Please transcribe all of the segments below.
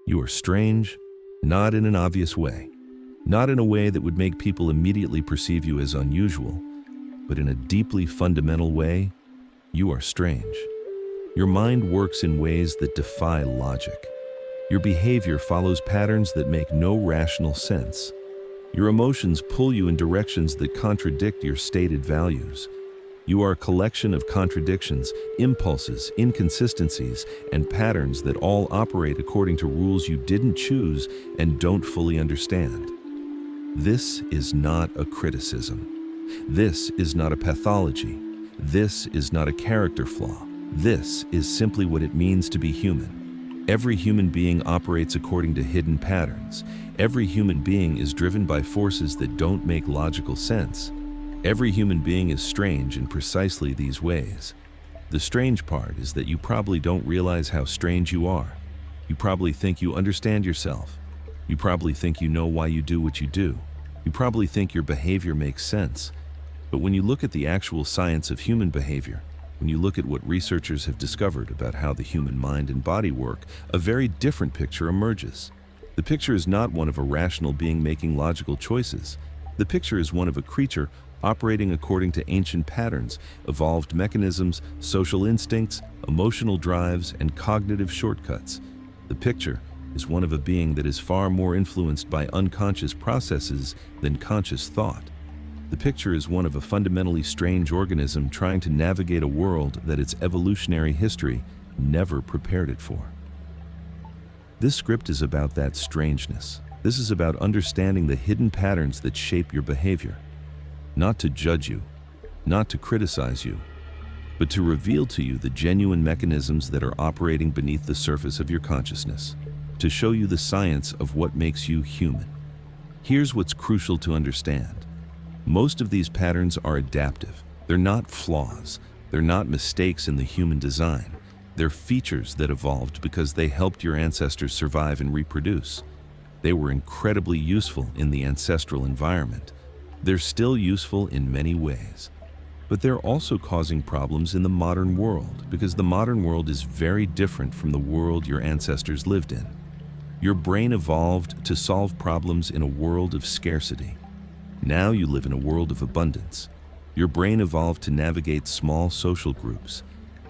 You are strange, not in an obvious way, not in a way that would make people immediately perceive you as unusual, but in a deeply fundamental way, you are strange. Your mind works in ways that defy logic. Your behavior follows patterns that make no rational sense. Your emotions pull you in directions that contradict your stated values. You are a collection of contradictions, impulses, inconsistencies, and patterns that all operate according to rules you didn't choose and don't fully understand. This is not a criticism. This is not a pathology. This is not a character flaw. This is simply what it means to be human. Every human being operates according to hidden patterns. Every human being is driven by forces that don't make logical sense. Every human being is strange in precisely these ways. The strange part is that you probably don't realize how strange you are. You probably think you understand yourself. You probably think you know why you do what you do. You probably think your behavior makes sense. But when you look at the actual science of human behavior, when you look at what researchers have discovered about how the human mind and body work, a very different picture emerges. The picture is not one of a rational being making logical choices. The picture is one of a creature operating according to ancient patterns, evolved mechanisms, social instincts, emotional drives, and cognitive shortcuts. The picture is one of a being that is far more influenced by unconscious processes than conscious thought. The picture is one of a fundamentally strange organism trying to navigate a world that its evolutionary history never prepared it for. This script is about that strangeness. This is about understanding the hidden patterns that shape your behavior. Not to judge you, not to criticize you, but to reveal to you the genuine mechanisms that are operating beneath the surface of your consciousness, to show you the science of what makes you human. Here's what's crucial to understand. Most of these patterns are adaptive. They're not flaws. They're not mistakes in the human design. They're features that evolved because they helped your ancestors survive and reproduce. They were incredibly useful in the ancestral environment. They're still useful in many ways. But they're also causing problems in the modern world because the modern world is very different from the world your ancestors lived in. Your brain evolved to solve problems in a world of scarcity. Now you live in a world of abundance. Your brain evolved to navigate small social groups.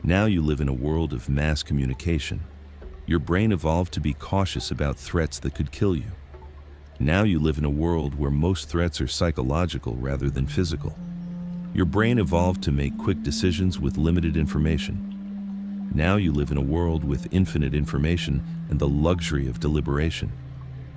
Now you live in a world of mass communication. Your brain evolved to be cautious about threats that could kill you. Now you live in a world where most threats are psychological rather than physical. Your brain evolved to make quick decisions with limited information. Now you live in a world with infinite information and the luxury of deliberation.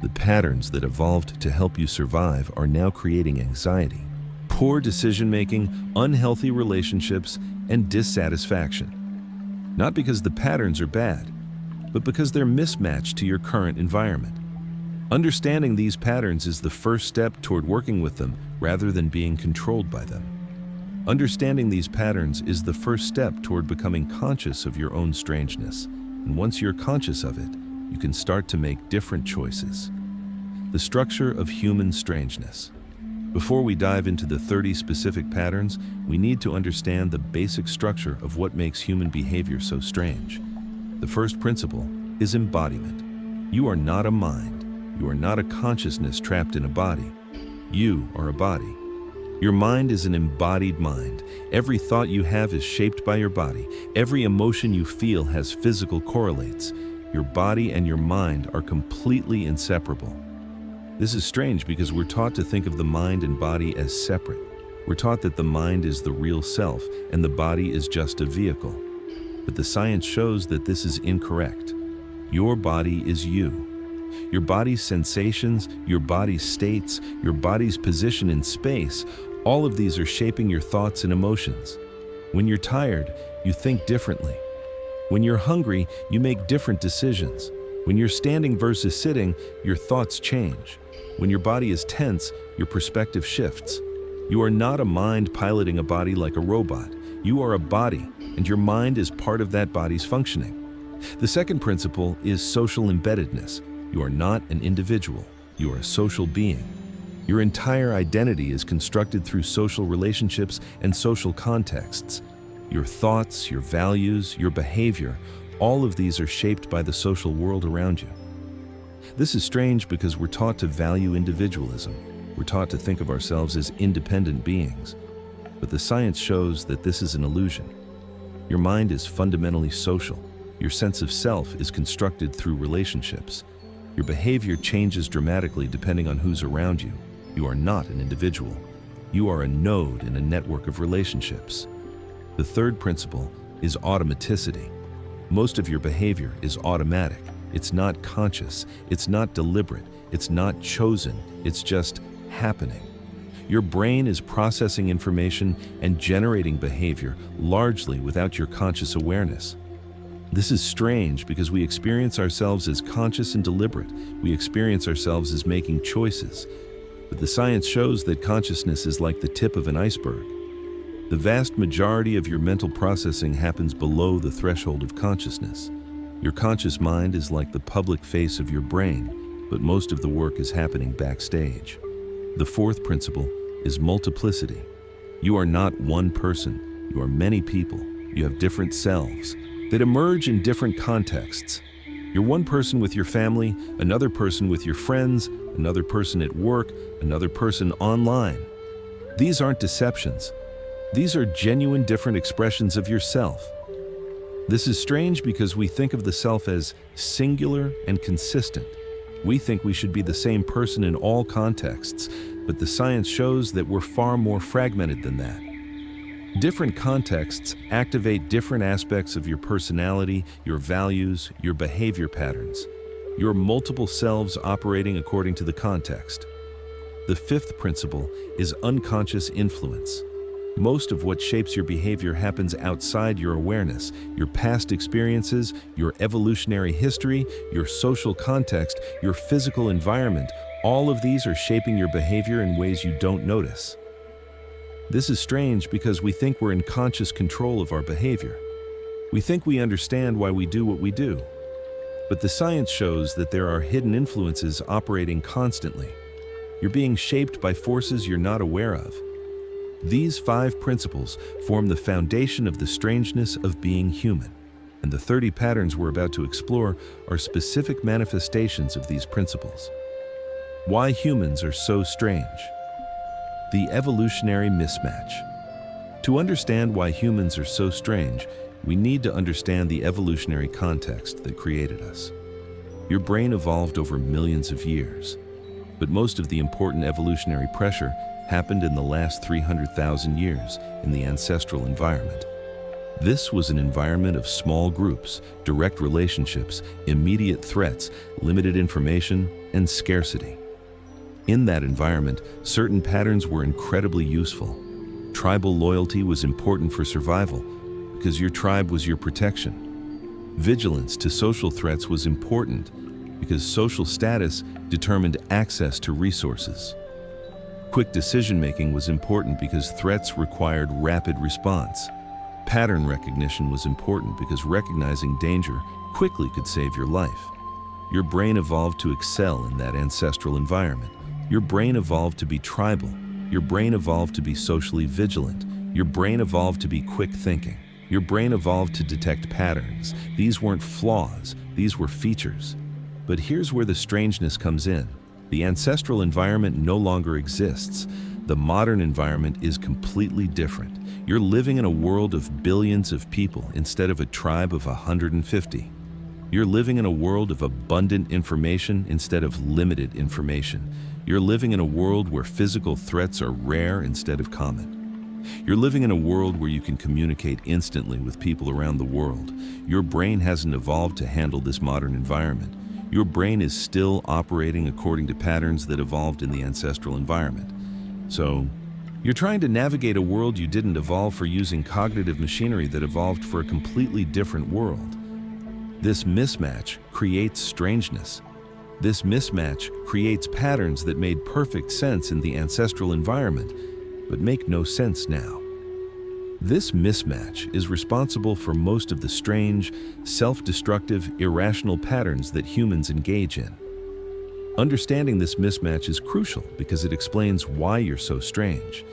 The patterns that evolved to help you survive are now creating anxiety, poor decision-making, unhealthy relationships, and dissatisfaction. Not because the patterns are bad, but because they're mismatched to your current environment. Understanding these patterns is the first step toward working with them rather than being controlled by them. Understanding these patterns is the first step toward becoming conscious of your own strangeness. And once you're conscious of it, you can start to make different choices. The structure of human strangeness. Before we dive into the 30 specific patterns, we need to understand the basic structure of what makes human behavior so strange. The first principle is embodiment. You are not a mind. You are not a consciousness trapped in a body. You are a body. Your mind is an embodied mind. Every thought you have is shaped by your body. Every emotion you feel has physical correlates. Your body and your mind are completely inseparable. This is strange because we're taught to think of the mind and body as separate. We're taught that the mind is the real self and the body is just a vehicle. But the science shows that this is incorrect. Your body is you. Your body's sensations, your body's states, your body's position in space, all of these are shaping your thoughts and emotions. When you're tired, you think differently. When you're hungry, you make different decisions. When you're standing versus sitting, your thoughts change. When your body is tense, your perspective shifts. You are not a mind piloting a body like a robot. You are a body, and your mind is part of that body's functioning. The second principle is social embeddedness. You are not an individual. You are a social being. Your entire identity is constructed through social relationships and social contexts. Your thoughts, your values, your behavior, all of these are shaped by the social world around you. This is strange because we're taught to value individualism. We're taught to think of ourselves as independent beings. But the science shows that this is an illusion. Your mind is fundamentally social. Your sense of self is constructed through relationships. Your behavior changes dramatically depending on who's around you. You are not an individual. You are a node in a network of relationships. The third principle is automaticity. Most of your behavior is automatic. It's not conscious. It's not deliberate. It's not chosen. It's just happening. Your brain is processing information and generating behavior largely without your conscious awareness. This is strange because we experience ourselves as conscious and deliberate. We experience ourselves as making choices. But the science shows that consciousness is like the tip of an iceberg. The vast majority of your mental processing happens below the threshold of consciousness. Your conscious mind is like the public face of your brain, but most of the work is happening backstage. The fourth principle is multiplicity. You are not one person. You are many people. You have different selves that emerge in different contexts. You're one person with your family, another person with your friends, another person at work, another person online. These aren't deceptions. These are genuine different expressions of yourself. This is strange because we think of the self as singular and consistent. We think we should be the same person in all contexts, but the science shows that we're far more fragmented than that. Different contexts activate different aspects of your personality, your values, your behavior patterns. Your multiple selves operating according to the context. The fifth principle is unconscious influence. Most of what shapes your behavior happens outside your awareness. Your past experiences, your evolutionary history, your social context, your physical environment, all of these are shaping your behavior in ways you don't notice. This is strange because we think we're in conscious control of our behavior. We think we understand why we do what we do. But the science shows that there are hidden influences operating constantly. You're being shaped by forces you're not aware of. These 5 principles form the foundation of the strangeness of being human, and the 30 patterns we're about to explore are specific manifestations of these principles. Why humans are so strange. The evolutionary mismatch. To understand why humans are so strange, we need to understand the evolutionary context that created us. Your brain evolved over millions of years, but most of the important evolutionary pressure happened in the last 300,000 years in the ancestral environment. This was an environment of small groups, direct relationships, immediate threats, limited information, and scarcity. In that environment, certain patterns were incredibly useful. Tribal loyalty was important for survival because your tribe was your protection. Vigilance to social threats was important because social status determined access to resources. Quick decision-making was important because threats required rapid response. Pattern recognition was important because recognizing danger quickly could save your life. Your brain evolved to excel in that ancestral environment. Your brain evolved to be tribal. Your brain evolved to be socially vigilant. Your brain evolved to be quick thinking. Your brain evolved to detect patterns. These weren't flaws, these were features. But here's where the strangeness comes in. The ancestral environment no longer exists. The modern environment is completely different. You're living in a world of billions of people instead of a tribe of 150. You're living in a world of abundant information instead of limited information. You're living in a world where physical threats are rare instead of common. You're living in a world where you can communicate instantly with people around the world. Your brain hasn't evolved to handle this modern environment. Your brain is still operating according to patterns that evolved in the ancestral environment. So, you're trying to navigate a world you didn't evolve for using cognitive machinery that evolved for a completely different world. This mismatch creates strangeness. This mismatch creates patterns that made perfect sense in the ancestral environment, but make no sense now. This mismatch is responsible for most of the strange, self-destructive, irrational patterns that humans engage in. Understanding this mismatch is crucial because it explains why you're so strange.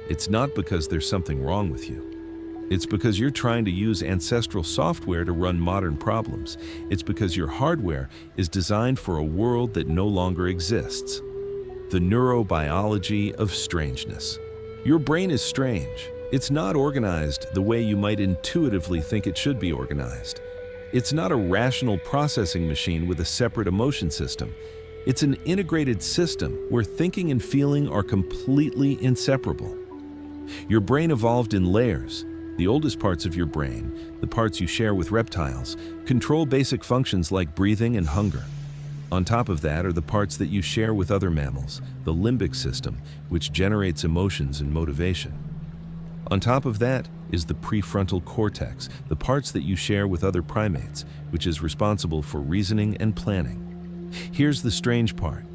It's not because there's something wrong with you. It's because you're trying to use ancestral software to run modern problems. It's because your hardware is designed for a world that no longer exists. The neurobiology of strangeness. Your brain is strange. It's not organized the way you might intuitively think it should be organized. It's not a rational processing machine with a separate emotion system. It's an integrated system where thinking and feeling are completely inseparable. Your brain evolved in layers. The oldest parts of your brain, the parts you share with reptiles, control basic functions like breathing and hunger. On top of that are the parts that you share with other mammals, the limbic system, which generates emotions and motivation. On top of that is the prefrontal cortex, the parts that you share with other primates, which is responsible for reasoning and planning. Here's the strange part.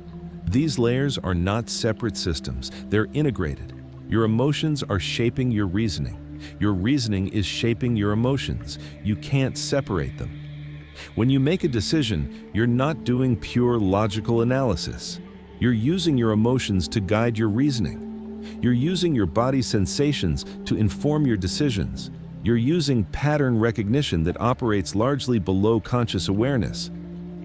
These layers are not separate systems, they're integrated. Your emotions are shaping your reasoning. Your reasoning is shaping your emotions. You can't separate them. When you make a decision, you're not doing pure logical analysis. You're using your emotions to guide your reasoning. You're using your body's sensations to inform your decisions. You're using pattern recognition that operates largely below conscious awareness.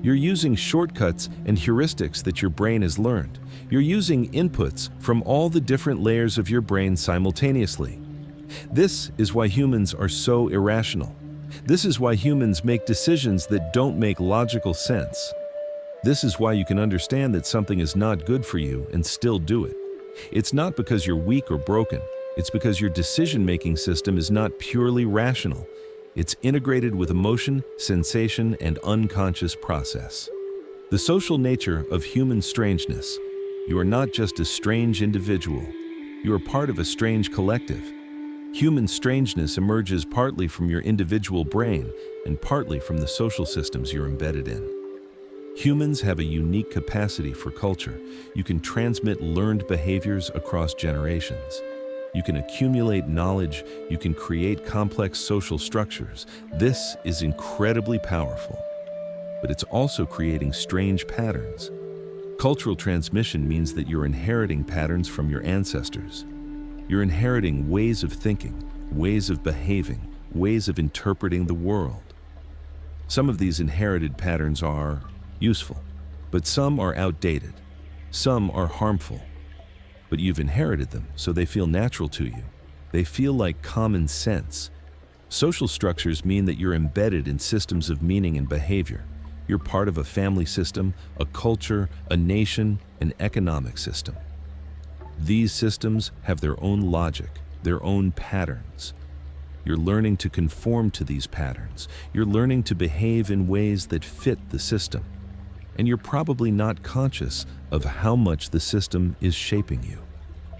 You're using shortcuts and heuristics that your brain has learned. You're using inputs from all the different layers of your brain simultaneously. This is why humans are so irrational. This is why humans make decisions that don't make logical sense. This is why you can understand that something is not good for you and still do it. It's not because you're weak or broken. It's because your decision-making system is not purely rational. It's integrated with emotion, sensation, and unconscious process. The social nature of human strangeness. You are not just a strange individual. You are part of a strange collective. Human strangeness emerges partly from your individual brain and partly from the social systems you're embedded in. Humans have a unique capacity for culture. You can transmit learned behaviors across generations. You can accumulate knowledge. You can create complex social structures. This is incredibly powerful. But it's also creating strange patterns. Cultural transmission means that you're inheriting patterns from your ancestors. You're inheriting ways of thinking, ways of behaving, ways of interpreting the world. Some of these inherited patterns are useful, but some are outdated. Some are harmful. But you've inherited them, so they feel natural to you. They feel like common sense. Social structures mean that you're embedded in systems of meaning and behavior. You're part of a family system, a culture, a nation, an economic system. These systems have their own logic, their own patterns. You're learning to conform to these patterns. You're learning to behave in ways that fit the system. And you're probably not conscious of how much the system is shaping you.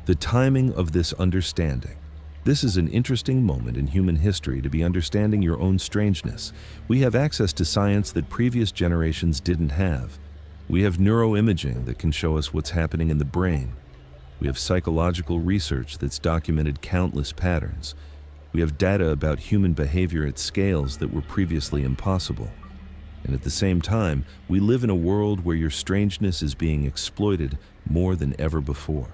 The timing of this understanding. This is an interesting moment in human history to be understanding your own strangeness. We have access to science that previous generations didn't have. We have neuroimaging that can show us what's happening in the brain. We have psychological research that's documented countless patterns. We have data about human behavior at scales that were previously impossible. And at the same time, we live in a world where your strangeness is being exploited more than ever before.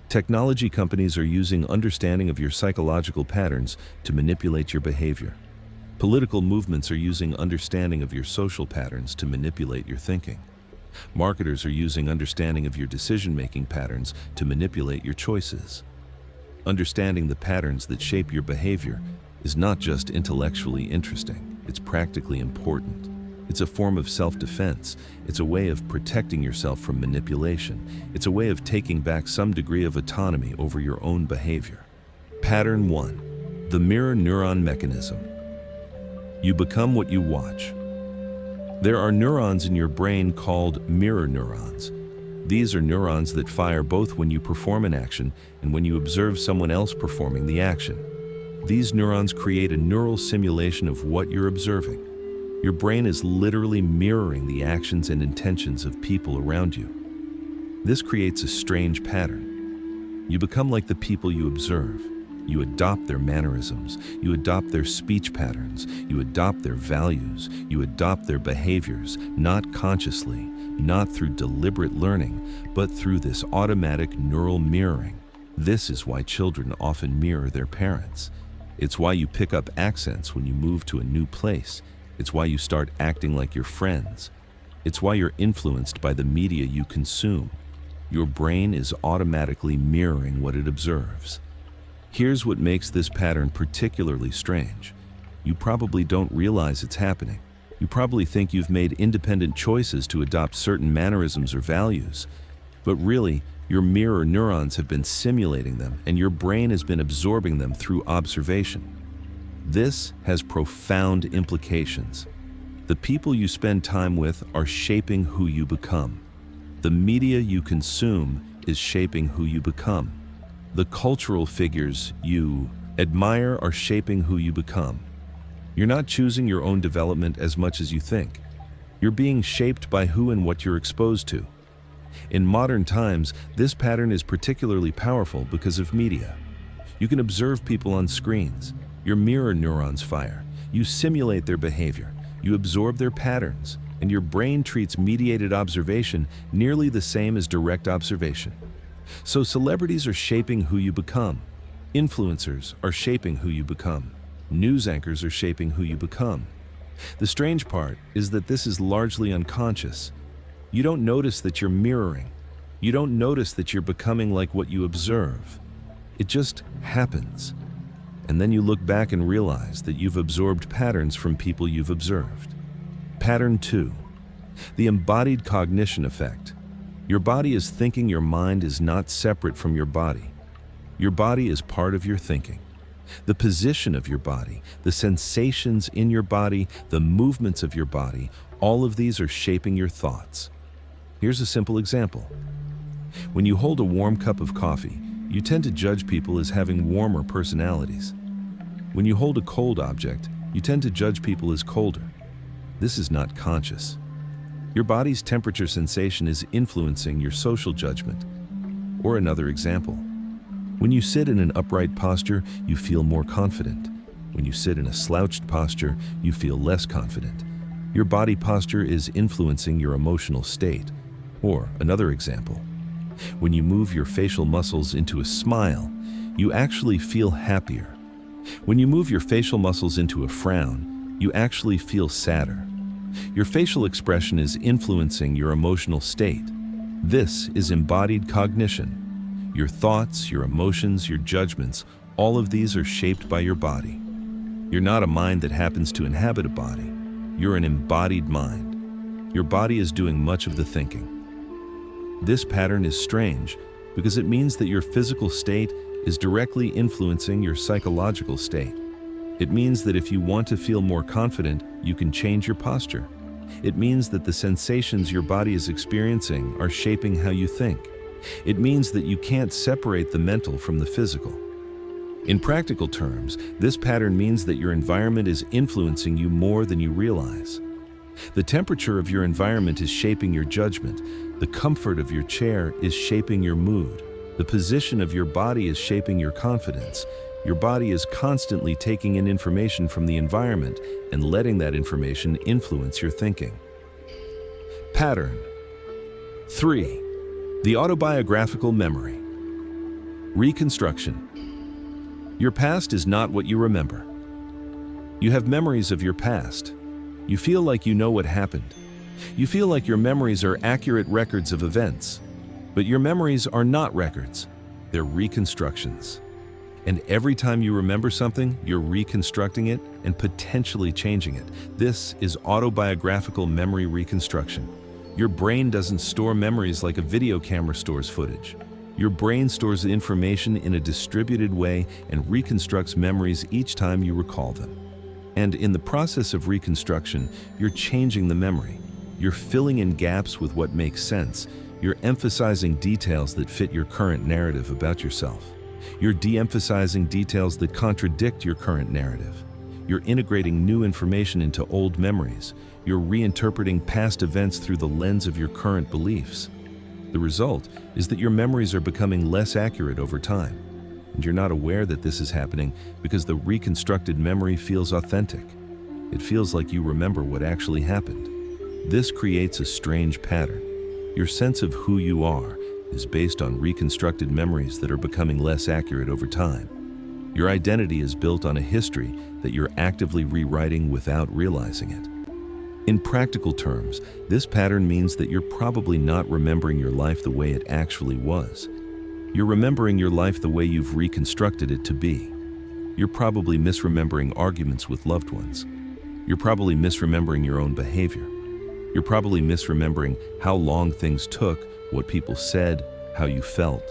Technology companies are using understanding of your psychological patterns to manipulate your behavior. Political movements are using understanding of your social patterns to manipulate your thinking. Marketers are using understanding of your decision-making patterns to manipulate your choices. Understanding the patterns that shape your behavior is not just intellectually interesting, it's practically important. It's a form of self-defense. It's a way of protecting yourself from manipulation. It's a way of taking back some degree of autonomy over your own behavior. Pattern 1. The mirror neuron mechanism. You become what you watch. There are neurons in your brain called mirror neurons. These are neurons that fire both when you perform an action and when you observe someone else performing the action. These neurons create a neural simulation of what you're observing. Your brain is literally mirroring the actions and intentions of people around you. This creates a strange pattern. You become like the people you observe. You adopt their mannerisms. You adopt their speech patterns. You adopt their values. You adopt their behaviors, not consciously, not through deliberate learning, but through this automatic neural mirroring. This is why children often mirror their parents. It's why you pick up accents when you move to a new place. It's why you start acting like your friends. It's why you're influenced by the media you consume. Your brain is automatically mirroring what it observes. Here's what makes this pattern particularly strange. You probably don't realize it's happening. You probably think you've made independent choices to adopt certain mannerisms or values. But really, your mirror neurons have been simulating them, and your brain has been absorbing them through observation. This has profound implications. The people you spend time with are shaping who you become. The media you consume is shaping who you become. The cultural figures you admire are shaping who you become. You're not choosing your own development as much as you think. You're being shaped by who and what you're exposed to. In modern times, this pattern is particularly powerful because of media. You can observe people on screens. Your mirror neurons fire. You simulate their behavior. You absorb their patterns, and your brain treats mediated observation nearly the same as direct observation. So celebrities are shaping who you become. Influencers are shaping who you become. News anchors are shaping who you become. The strange part is that this is largely unconscious. You don't notice that you're mirroring. You don't notice that you're becoming like what you observe. It just happens. And then you look back and realize that you've absorbed patterns from people you've observed. Pattern 2. The embodied cognition effect. Your body is thinking. Your mind is not separate from your body. Your body is part of your thinking. The position of your body, the sensations in your body, the movements of your body, all of these are shaping your thoughts. Here's a simple example. When you hold a warm cup of coffee, you tend to judge people as having warmer personalities. When you hold a cold object, you tend to judge people as colder. This is not conscious. Your body's temperature sensation is influencing your social judgment. Or another example. When you sit in an upright posture, you feel more confident. When you sit in a slouched posture, you feel less confident. Your body posture is influencing your emotional state. Or another example. When you move your facial muscles into a smile, you actually feel happier. When you move your facial muscles into a frown, you actually feel sadder. Your facial expression is influencing your emotional state. This is embodied cognition. Your thoughts, your emotions, your judgments, all of these are shaped by your body. You're not a mind that happens to inhabit a body. You're an embodied mind. Your body is doing much of the thinking. This pattern is strange because it means that your physical state is directly influencing your psychological state. It means that if you want to feel more confident, you can change your posture. It means that the sensations your body is experiencing are shaping how you think. It means that you can't separate the mental from the physical. In practical terms, this pattern means that your environment is influencing you more than you realize. The temperature of your environment is shaping your judgment. The comfort of your chair is shaping your mood. The position of your body is shaping your confidence. Your body is constantly taking in information from the environment and letting that information influence your thinking. Pattern 3. The autobiographical memory. Reconstruction. Your past is not what you remember. You have memories of your past. You feel like you know what happened. You feel like your memories are accurate records of events. But your memories are not records. They're reconstructions. And every time you remember something, you're reconstructing it and potentially changing it. This is autobiographical memory reconstruction. Your brain doesn't store memories like a video camera stores footage. Your brain stores the information in a distributed way and reconstructs memories each time you recall them. And in the process of reconstruction, you're changing the memory. You're filling in gaps with what makes sense. You're emphasizing details that fit your current narrative about yourself. You're de-emphasizing details that contradict your current narrative. You're integrating new information into old memories. You're reinterpreting past events through the lens of your current beliefs. The result is that your memories are becoming less accurate over time. And you're not aware that this is happening because the reconstructed memory feels authentic. It feels like you remember what actually happened. This creates a strange pattern. Your sense of who you are is based on reconstructed memories that are becoming less accurate over time. Your identity is built on a history that you're actively rewriting without realizing it. In practical terms, this pattern means that you're probably not remembering your life the way it actually was. You're remembering your life the way you've reconstructed it to be. You're probably misremembering arguments with loved ones. You're probably misremembering your own behavior. You're probably misremembering how long things took, what people said, how you felt.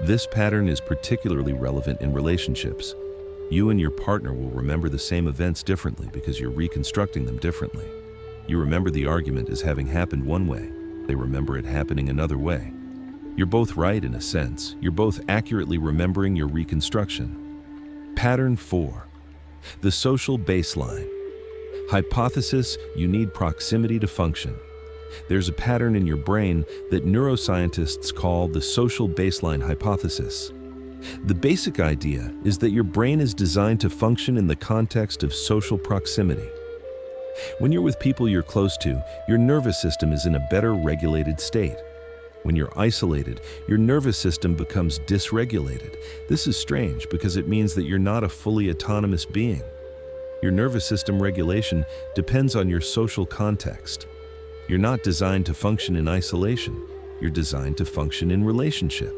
This pattern is particularly relevant in relationships. You and your partner will remember the same events differently because you're reconstructing them differently. You remember the argument as having happened one way. They remember it happening another way. You're both right in a sense. You're both accurately remembering your reconstruction. Pattern 4. The social baseline. Hypothesis: you need proximity to function. There's a pattern in your brain that neuroscientists call the social baseline hypothesis. The basic idea is that your brain is designed to function in the context of social proximity. When you're with people you're close to, your nervous system is in a better regulated state. When you're isolated, your nervous system becomes dysregulated. This is strange because it means that you're not a fully autonomous being. Your nervous system regulation depends on your social context. You're not designed to function in isolation. You're designed to function in relationship.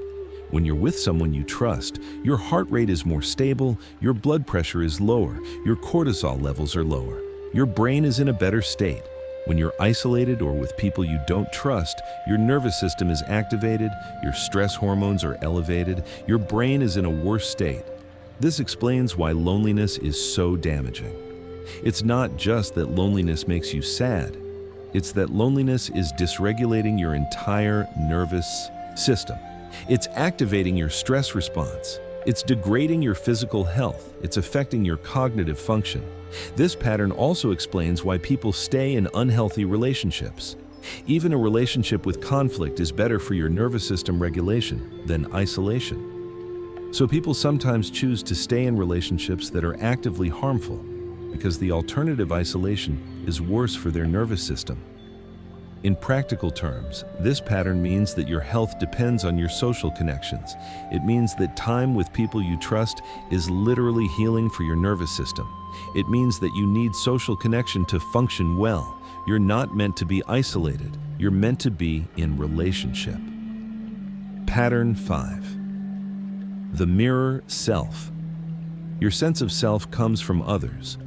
When you're with someone you trust, your heart rate is more stable, your blood pressure is lower, your cortisol levels are lower. Your brain is in a better state. When you're isolated or with people you don't trust, your nervous system is activated, your stress hormones are elevated, your brain is in a worse state. This explains why loneliness is so damaging. It's not just that loneliness makes you sad. It's that loneliness is dysregulating your entire nervous system. It's activating your stress response. It's degrading your physical health. It's affecting your cognitive function. This pattern also explains why people stay in unhealthy relationships. Even a relationship with conflict is better for your nervous system regulation than isolation. So people sometimes choose to stay in relationships that are actively harmful because the alternative isolation is worse for their nervous system. In practical terms, this pattern means that your health depends on your social connections. It means that time with people you trust is literally healing for your nervous system. It means that you need social connection to function well. You're not meant to be isolated. You're meant to be in relationship. Pattern 5. The mirror self. Your sense of self comes from others.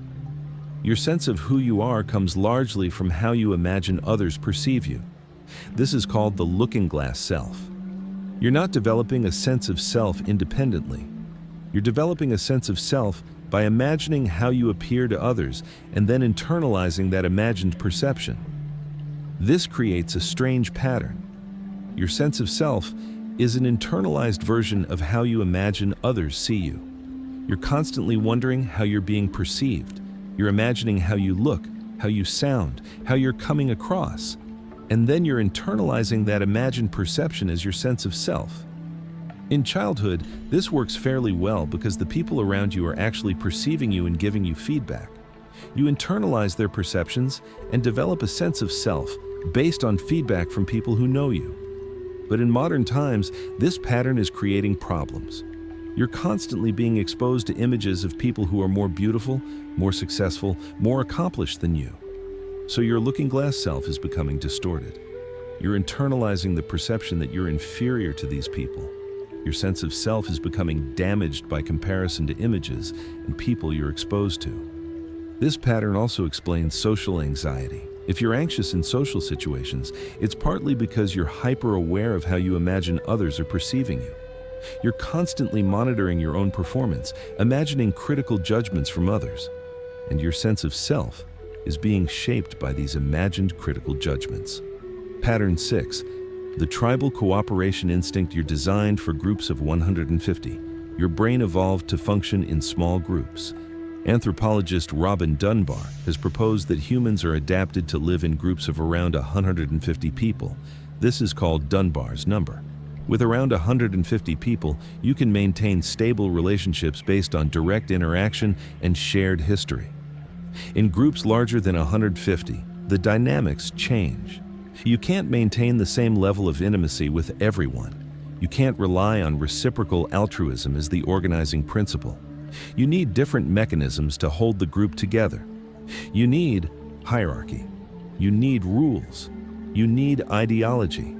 Your sense of who you are comes largely from how you imagine others perceive you. This is called the looking glass self. You're not developing a sense of self independently. You're developing a sense of self by imagining how you appear to others and then internalizing that imagined perception. This creates a strange pattern. Your sense of self is an internalized version of how you imagine others see you. You're constantly wondering how you're being perceived. You're imagining how you look, how you sound, how you're coming across, and then you're internalizing that imagined perception as your sense of self. In childhood, this works fairly well because the people around you are actually perceiving you and giving you feedback. You internalize their perceptions and develop a sense of self based on feedback from people who know you. But in modern times, this pattern is creating problems. You're constantly being exposed to images of people who are more beautiful, more successful, more accomplished than you. So your looking glass self is becoming distorted. You're internalizing the perception that you're inferior to these people. Your sense of self is becoming damaged by comparison to images and people you're exposed to. This pattern also explains social anxiety. If you're anxious in social situations, it's partly because you're hyper-aware of how you imagine others are perceiving you. You're constantly monitoring your own performance, imagining critical judgments from others, and your sense of self is being shaped by these imagined critical judgments. Pattern 6. The tribal cooperation instinct. You're designed for groups of 150. Your brain evolved to function in small groups. Anthropologist Robin Dunbar has proposed that humans are adapted to live in groups of around 150 people. This is called Dunbar's number. With around 150 people, you can maintain stable relationships based on direct interaction and shared history. In groups larger than 150, the dynamics change. You can't maintain the same level of intimacy with everyone. You can't rely on reciprocal altruism as the organizing principle. You need different mechanisms to hold the group together. You need hierarchy. You need rules. You need ideology.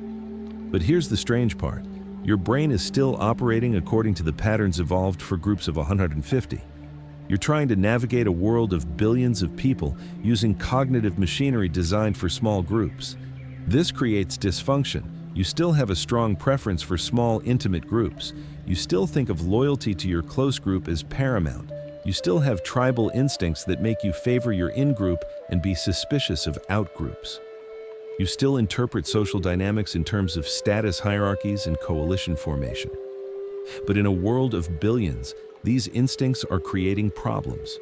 But here's the strange part. Your brain is still operating according to the patterns evolved for groups of 150. You're trying to navigate a world of billions of people using cognitive machinery designed for small groups. This creates dysfunction. You still have a strong preference for small, intimate groups. You still think of loyalty to your close group as paramount. You still have tribal instincts that make you favor your in-group and be suspicious of out-groups. You still interpret social dynamics in terms of status hierarchies and coalition formation. But in a world of billions, these instincts are creating problems.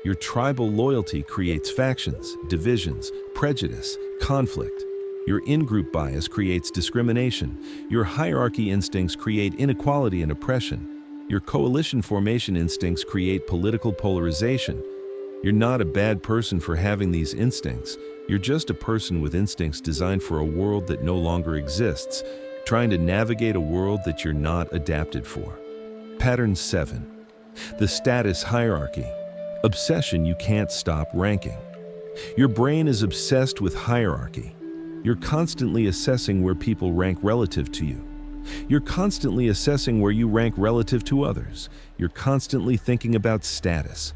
Your tribal loyalty creates factions, divisions, prejudice, conflict. Your in-group bias creates discrimination. Your hierarchy instincts create inequality and oppression. Your coalition formation instincts create political polarization. You're not a bad person for having these instincts. You're just a person with instincts designed for a world that no longer exists, trying to navigate a world that you're not adapted for. Pattern 7. The status hierarchy. Obsession you can't stop ranking. Your brain is obsessed with hierarchy. You're constantly assessing where people rank relative to you. You're constantly assessing where you rank relative to others. You're constantly thinking about status.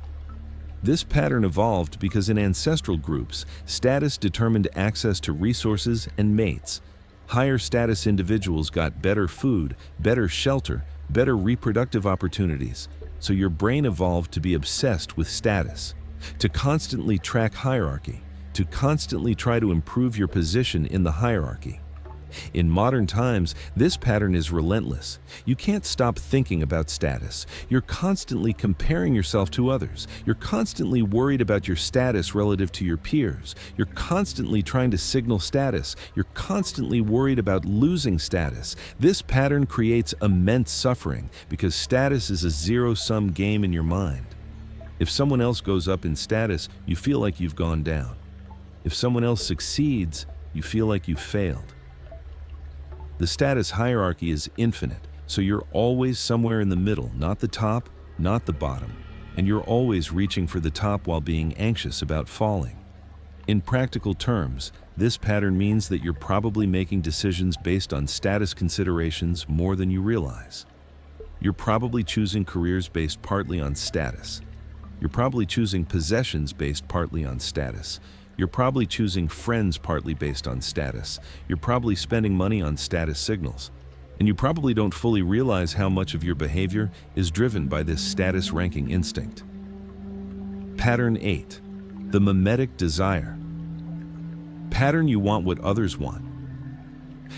This pattern evolved because in ancestral groups, status determined access to resources and mates. Higher status individuals got better food, better shelter, better reproductive opportunities. So your brain evolved to be obsessed with status, to constantly track hierarchy, to constantly try to improve your position in the hierarchy. In modern times, this pattern is relentless. You can't stop thinking about status. You're constantly comparing yourself to others. You're constantly worried about your status relative to your peers. You're constantly trying to signal status. You're constantly worried about losing status. This pattern creates immense suffering because status is a zero-sum game in your mind. If someone else goes up in status, you feel like you've gone down. If someone else succeeds, you feel like you've failed. The status hierarchy is infinite, so you're always somewhere in the middle, not the top, not the bottom, and you're always reaching for the top while being anxious about falling. In practical terms, this pattern means that you're probably making decisions based on status considerations more than you realize. You're probably choosing careers based partly on status. You're probably choosing possessions based partly on status. You're probably choosing friends partly based on status. You're probably spending money on status signals. And you probably don't fully realize how much of your behavior is driven by this status ranking instinct. Pattern 8. The mimetic desire. Pattern you want what others want.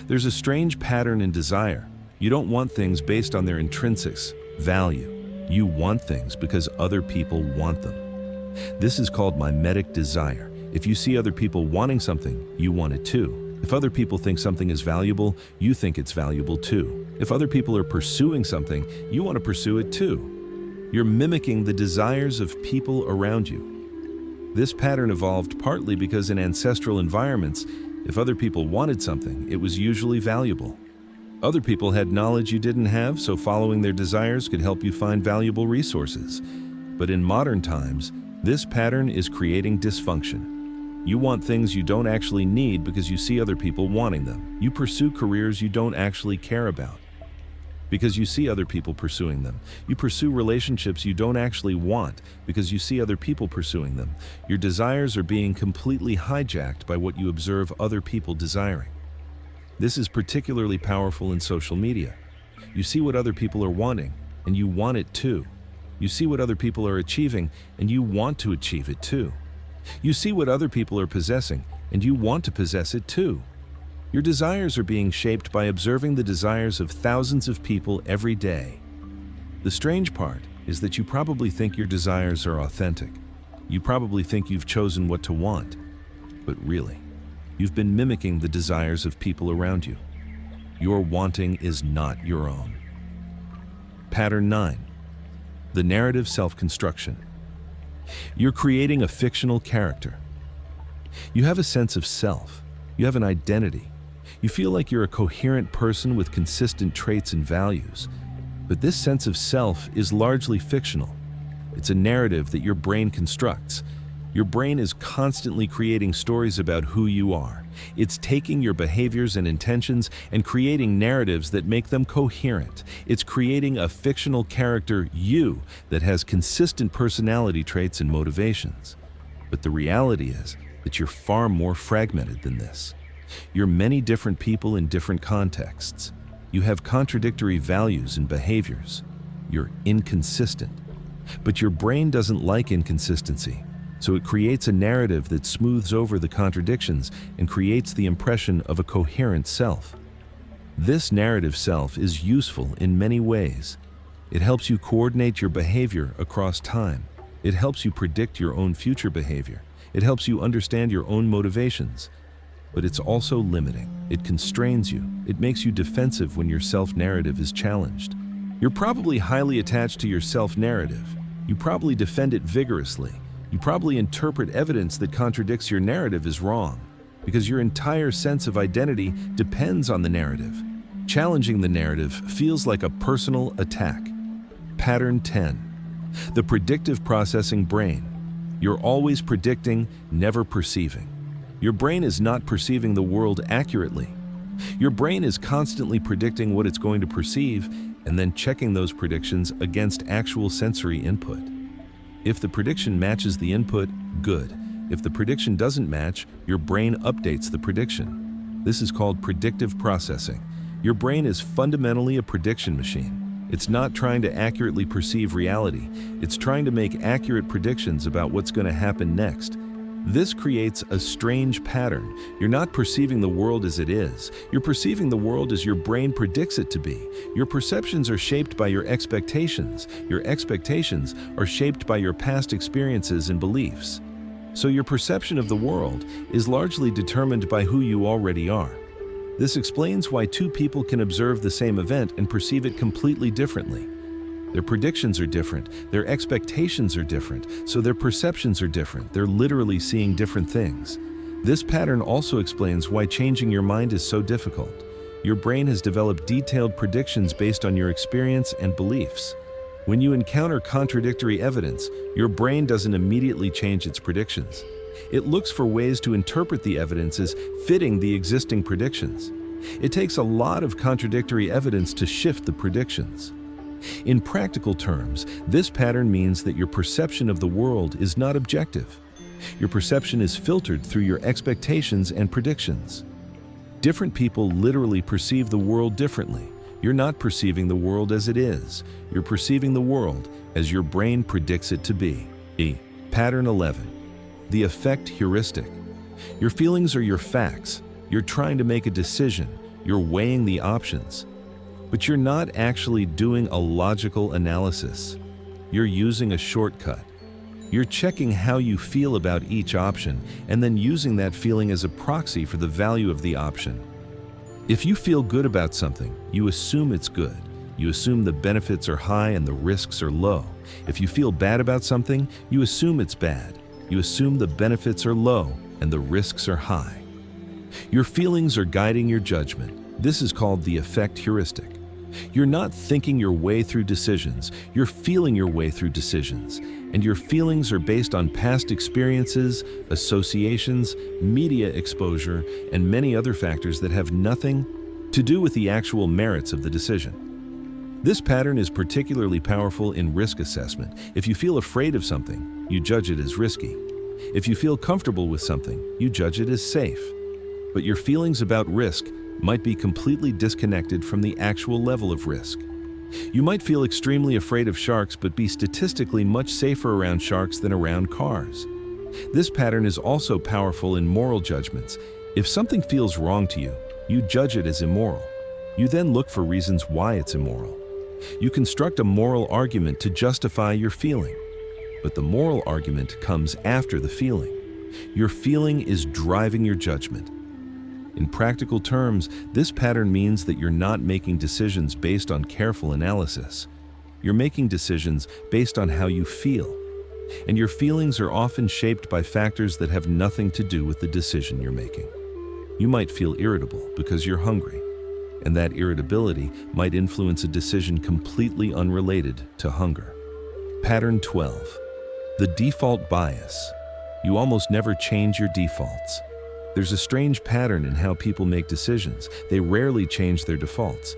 There's a strange pattern in desire. You don't want things based on their intrinsics, value. You want things because other people want them. This is called mimetic desire. If you see other people wanting something, you want it too. If other people think something is valuable, you think it's valuable too. If other people are pursuing something, you want to pursue it too. You're mimicking the desires of people around you. This pattern evolved partly because in ancestral environments, if other people wanted something, it was usually valuable. Other people had knowledge you didn't have, so following their desires could help you find valuable resources. But in modern times, this pattern is creating dysfunction. You want things you don't actually need because you see other people wanting them. You pursue careers you don't actually care about because you see other people pursuing them. You pursue relationships you don't actually want because you see other people pursuing them. Your desires are being completely hijacked by what you observe other people desiring. This is particularly powerful in social media. You see what other people are wanting, and you want it too. You see what other people are achieving, and you want to achieve it too. You see what other people are possessing, and you want to possess it too. Your desires are being shaped by observing the desires of thousands of people every day. The strange part is that you probably think your desires are authentic. You probably think you've chosen what to want, but really, you've been mimicking the desires of people around you. Your wanting is not your own. Pattern 9. The narrative self-construction. You're creating a fictional character. You have a sense of self. You have an identity. You feel like you're a coherent person with consistent traits and values. But this sense of self is largely fictional. It's a narrative that your brain constructs. Your brain is constantly creating stories about who you are. It's taking your behaviors and intentions and creating narratives that make them coherent. It's creating a fictional character, you, that has consistent personality traits and motivations. But the reality is that you're far more fragmented than this. You're many different people in different contexts. You have contradictory values and behaviors. You're inconsistent. But your brain doesn't like inconsistency, so it creates a narrative that smooths over the contradictions and creates the impression of a coherent self. This narrative self is useful in many ways. It helps you coordinate your behavior across time. It helps you predict your own future behavior. It helps you understand your own motivations. But it's also limiting. It constrains you. It makes you defensive when your self-narrative is challenged. You're probably highly attached to your self-narrative. You probably defend it vigorously. You probably interpret evidence that contradicts your narrative as wrong, because your entire sense of identity depends on the narrative. Challenging the narrative feels like a personal attack. Pattern 10. The predictive processing brain. You're always predicting, never perceiving. Your brain is not perceiving the world accurately. Your brain is constantly predicting what it's going to perceive and then checking those predictions against actual sensory input. If the prediction matches the input, good. If the prediction doesn't match, your brain updates the prediction. This is called predictive processing. Your brain is fundamentally a prediction machine. It's not trying to accurately perceive reality. It's trying to make accurate predictions about what's going to happen next. This creates a strange pattern. You're not perceiving the world as it is. You're perceiving the world as your brain predicts it to be. Your perceptions are shaped by your expectations. Your expectations are shaped by your past experiences and beliefs. So your perception of the world is largely determined by who you already are. This explains why two people can observe the same event and perceive it completely differently. Their predictions are different, their expectations are different, so their perceptions are different. They're literally seeing different things. This pattern also explains why changing your mind is so difficult. Your brain has developed detailed predictions based on your experience and beliefs. When you encounter contradictory evidence, your brain doesn't immediately change its predictions. It looks for ways to interpret the evidence as fitting the existing predictions. It takes a lot of contradictory evidence to shift the predictions. In practical terms, this pattern means that your perception of the world is not objective. Your perception is filtered through your expectations and predictions. Different people literally perceive the world differently. You're not perceiving the world as it is. You're perceiving the world as your brain predicts it to be. Pattern 11. The affect heuristic. Your feelings are your facts. You're trying to make a decision. You're weighing the options. But you're not actually doing a logical analysis. You're using a shortcut. You're checking how you feel about each option and then using that feeling as a proxy for the value of the option. If you feel good about something, you assume it's good. You assume the benefits are high and the risks are low. If you feel bad about something, you assume it's bad. You assume the benefits are low and the risks are high. Your feelings are guiding your judgment. This is called the affect heuristic. You're not thinking your way through decisions, you're feeling your way through decisions. And your feelings are based on past experiences, associations, media exposure, and many other factors that have nothing to do with the actual merits of the decision. This pattern is particularly powerful in risk assessment. If you feel afraid of something, you judge it as risky. If you feel comfortable with something, you judge it as safe. But your feelings about risk might be completely disconnected from the actual level of risk. You might feel extremely afraid of sharks but be statistically much safer around sharks than around cars. This pattern is also powerful in moral judgments. If something feels wrong to you, you judge it as immoral. You then look for reasons why it's immoral. You construct a moral argument to justify your feeling. But the moral argument comes after the feeling. Your feeling is driving your judgment. In practical terms, this pattern means that you're not making decisions based on careful analysis. You're making decisions based on how you feel. And your feelings are often shaped by factors that have nothing to do with the decision you're making. You might feel irritable because you're hungry, and that irritability might influence a decision completely unrelated to hunger. Pattern 12. The default bias. You almost never change your defaults. There's a strange pattern in how people make decisions. They rarely change their defaults.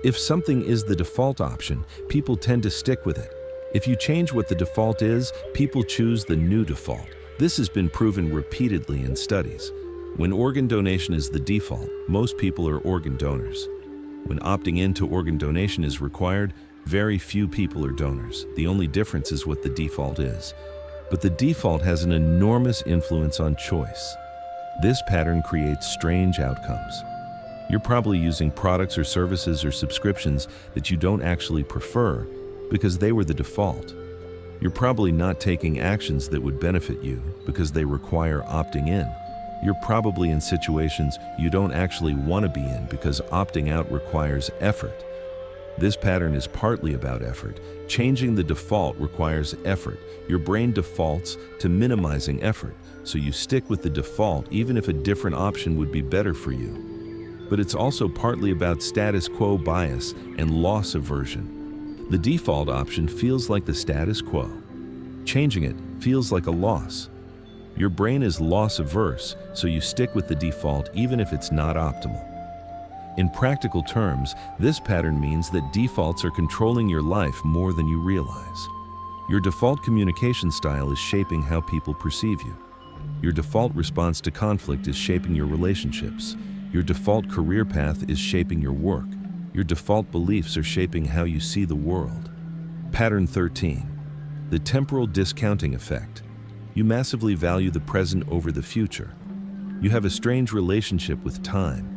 If something is the default option, people tend to stick with it. If you change what the default is, people choose the new default. This has been proven repeatedly in studies. When organ donation is the default, most people are organ donors. When opting into organ donation is required, very few people are donors. The only difference is what the default is. But the default has an enormous influence on choice. This pattern creates strange outcomes. You're probably using products or services or subscriptions that you don't actually prefer because they were the default. You're probably not taking actions that would benefit you because they require opting in. You're probably in situations you don't actually want to be in because opting out requires effort. This pattern is partly about effort. Changing the default requires effort. Your brain defaults to minimizing effort, so you stick with the default even if a different option would be better for you. But it's also partly about status quo bias and loss aversion. The default option feels like the status quo. Changing it feels like a loss. Your brain is loss averse, so you stick with the default even if it's not optimal. In practical terms, this pattern means that defaults are controlling your life more than you realize. Your default communication style is shaping how people perceive you. Your default response to conflict is shaping your relationships. Your default career path is shaping your work. Your default beliefs are shaping how you see the world. Pattern 13. The temporal discounting effect. You massively value the present over the future. You have a strange relationship with time.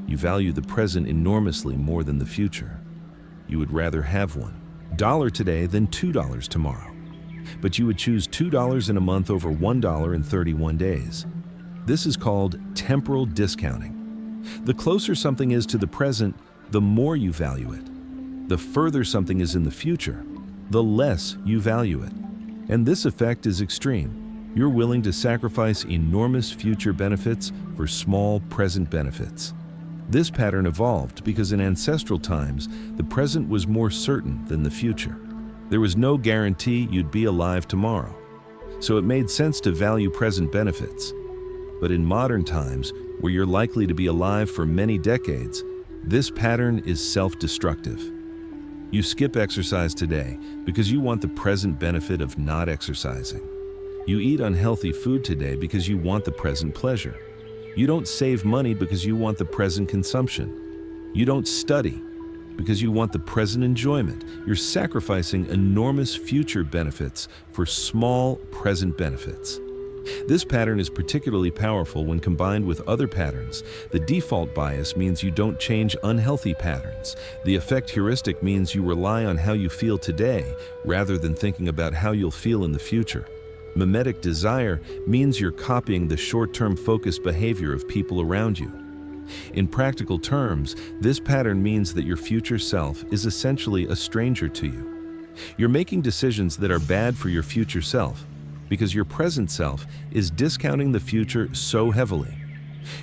You value the present enormously more than the future. You would rather have $1 today than $2 tomorrow. But you would choose $2 in a month over $1 in 31 days. This is called temporal discounting. The closer something is to the present, the more you value it. The further something is in the future, the less you value it. And this effect is extreme. You're willing to sacrifice enormous future benefits for small present benefits. This pattern evolved because in ancestral times, the present was more certain than the future. There was no guarantee you'd be alive tomorrow, so it made sense to value present benefits. But in modern times, where you're likely to be alive for many decades, this pattern is self-destructive. You skip exercise today because you want the present benefit of not exercising. You eat unhealthy food today because you want the present pleasure. You don't save money because you want the present consumption. You don't study because you want the present enjoyment. You're sacrificing enormous future benefits for small present benefits. This pattern is particularly powerful when combined with other patterns. The default bias means you don't change unhealthy patterns. The effect heuristic means you rely on how you feel today rather than thinking about how you'll feel in the future. Mimetic desire means you're copying the short-term focused behavior of people around you. In practical terms, this pattern means that your future self is essentially a stranger to you. You're making decisions that are bad for your future self because your present self is discounting the future so heavily.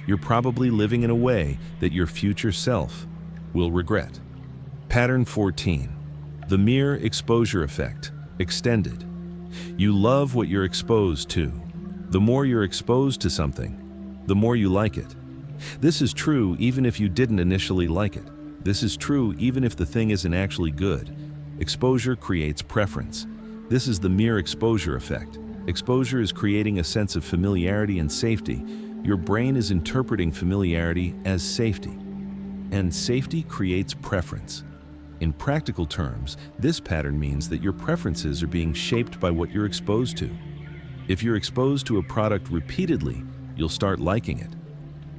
You're probably living in a way that your future self will regret. Pattern 14. The mere exposure effect, extended. You love what you're exposed to. The more you're exposed to something, the more you like it. This is true even if you didn't initially like it. This is true even if the thing isn't actually good. Exposure creates preference. This is the mere exposure effect. Exposure is creating a sense of familiarity and safety. Your brain is interpreting familiarity as safety. And safety creates preference. In practical terms, this pattern means that your preferences are being shaped by what you're exposed to. If you're exposed to a product repeatedly, you'll start liking it.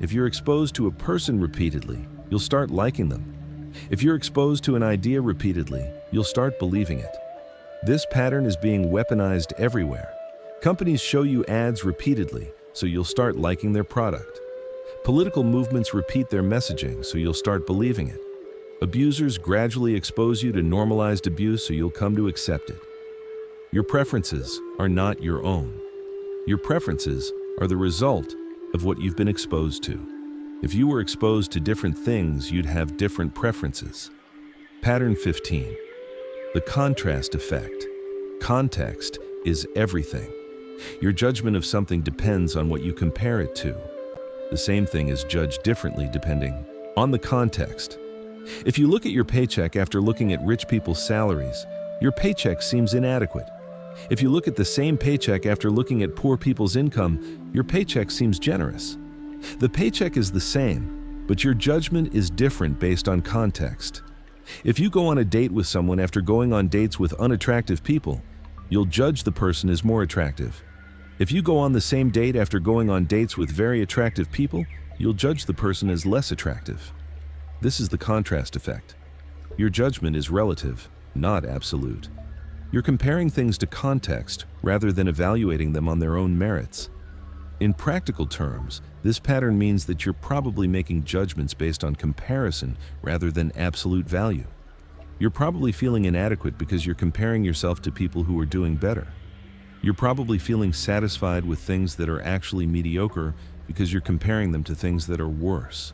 If you're exposed to a person repeatedly, you'll start liking them. If you're exposed to an idea repeatedly, you'll start believing it. This pattern is being weaponized everywhere. Companies show you ads repeatedly, so you'll start liking their product. Political movements repeat their messaging, so you'll start believing it. Abusers gradually expose you to normalized abuse, so you'll come to accept it. Your preferences are not your own. Your preferences are the result of what you've been exposed to. If you were exposed to different things, you'd have different preferences. Pattern 15. The contrast effect. Context is everything. Your judgment of something depends on what you compare it to. The same thing is judged differently depending on the context. If you look at your paycheck after looking at rich people's salaries, your paycheck seems inadequate. If you look at the same paycheck after looking at poor people's income, your paycheck seems generous. The paycheck is the same, but your judgment is different based on context. If you go on a date with someone after going on dates with unattractive people, you'll judge the person as more attractive. If you go on the same date after going on dates with very attractive people, you'll judge the person as less attractive. This is the contrast effect. Your judgment is relative, not absolute. You're comparing things to context rather than evaluating them on their own merits. In practical terms, this pattern means that you're probably making judgments based on comparison rather than absolute value. You're probably feeling inadequate because you're comparing yourself to people who are doing better. You're probably feeling satisfied with things that are actually mediocre because you're comparing them to things that are worse.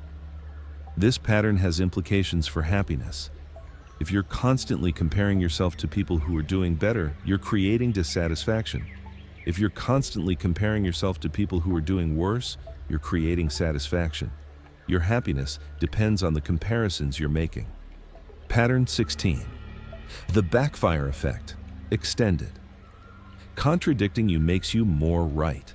This pattern has implications for happiness. If you're constantly comparing yourself to people who are doing better, you're creating dissatisfaction. If you're constantly comparing yourself to people who are doing worse, you're creating satisfaction. Your happiness depends on the comparisons you're making. Pattern 16. The backfire effect, extended. Contradicting you makes you more right.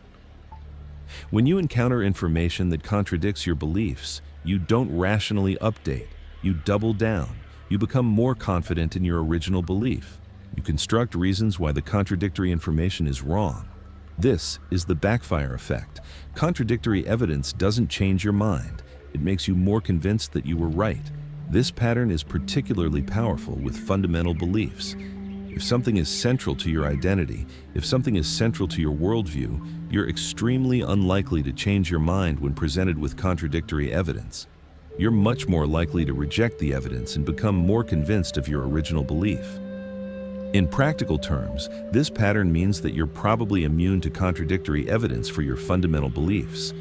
When you encounter information that contradicts your beliefs, you don't rationally update, you double down. You become more confident in your original belief. You construct reasons why the contradictory information is wrong. This is the backfire effect. Contradictory evidence doesn't change your mind. It makes you more convinced that you were right. This pattern is particularly powerful with fundamental beliefs. If something is central to your identity, if something is central to your worldview, you're extremely unlikely to change your mind when presented with contradictory evidence. You're much more likely to reject the evidence and become more convinced of your original belief. In practical terms, this pattern means that you're probably immune to contradictory evidence for your fundamental beliefs.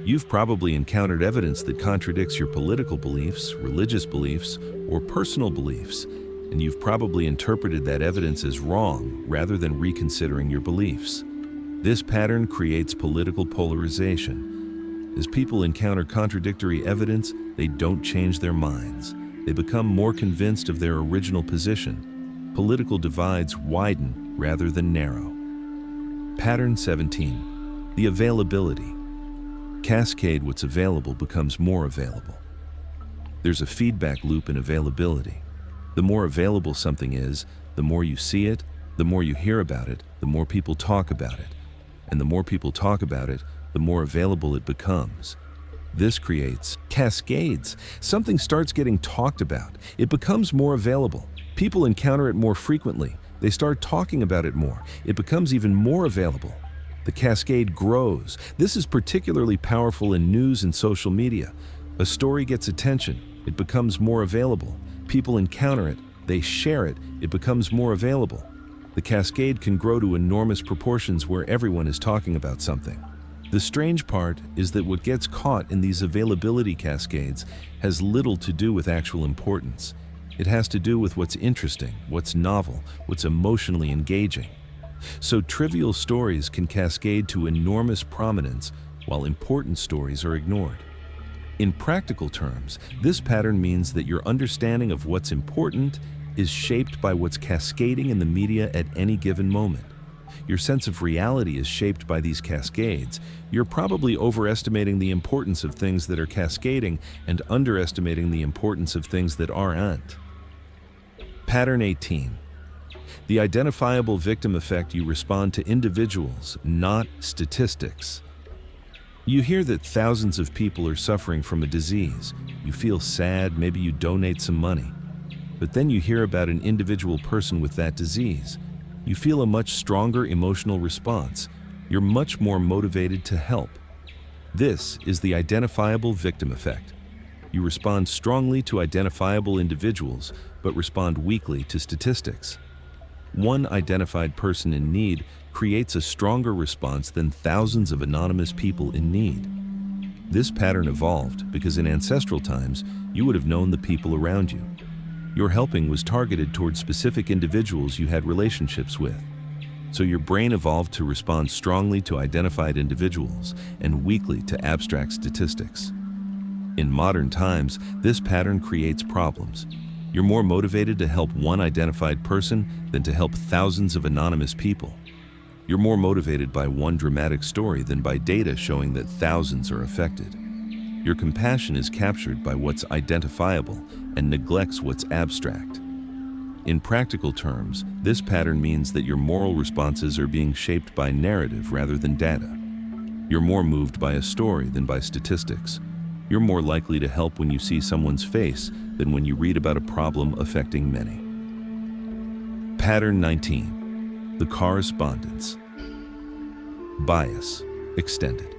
You've probably encountered evidence that contradicts your political beliefs, religious beliefs, or personal beliefs, and you've probably interpreted that evidence as wrong rather than reconsidering your beliefs. This pattern creates political polarization. As people encounter contradictory evidence, they don't change their minds. They become more convinced of their original position. Political divides widen rather than narrow. Pattern 17. The availability. Cascade what's available becomes more available. There's a feedback loop in availability. The more available something is, the more you see it, the more you hear about it, the more people talk about it. And the more people talk about it, the more available it becomes. This creates cascades. Something starts getting talked about. It becomes more available. People encounter it more frequently. They start talking about it more. It becomes even more available. The cascade grows. This is particularly powerful in news and social media. A story gets attention. It becomes more available. People encounter it. They share it. It becomes more available. The cascade can grow to enormous proportions where everyone is talking about something. The strange part is that what gets caught in these availability cascades has little to do with actual importance. It has to do with what's interesting, what's novel, what's emotionally engaging. So trivial stories can cascade to enormous prominence while important stories are ignored. In practical terms, this pattern means that your understanding of what's important is shaped by what's cascading in the media at any given moment. Your sense of reality is shaped by these cascades. You're probably overestimating the importance of things that are cascading and underestimating the importance of things that aren't. Pattern 18. The identifiable victim effect. You respond to individuals, not statistics. You hear that thousands of people are suffering from a disease. You feel sad, maybe you donate some money. But then you hear about an individual person with that disease. You feel a much stronger emotional response. You're much more motivated to help. This is the identifiable victim effect. You respond strongly to identifiable individuals, but respond weakly to statistics. One identified person in need creates a stronger response than thousands of anonymous people in need. This pattern evolved because in ancestral times, you would have known the people around you. Your helping was targeted towards specific individuals you had relationships with. So your brain evolved to respond strongly to identified individuals and weakly to abstract statistics. In modern times, this pattern creates problems. You're more motivated to help one identified person than to help thousands of anonymous people. You're more motivated by one dramatic story than by data showing that thousands are affected. Your compassion is captured by what's identifiable and neglects what's abstract. In practical terms, this pattern means that your moral responses are being shaped by narrative rather than data. You're more moved by a story than by statistics. You're more likely to help when you see someone's face than when you read about a problem affecting many. Pattern 19. The correspondence bias extended.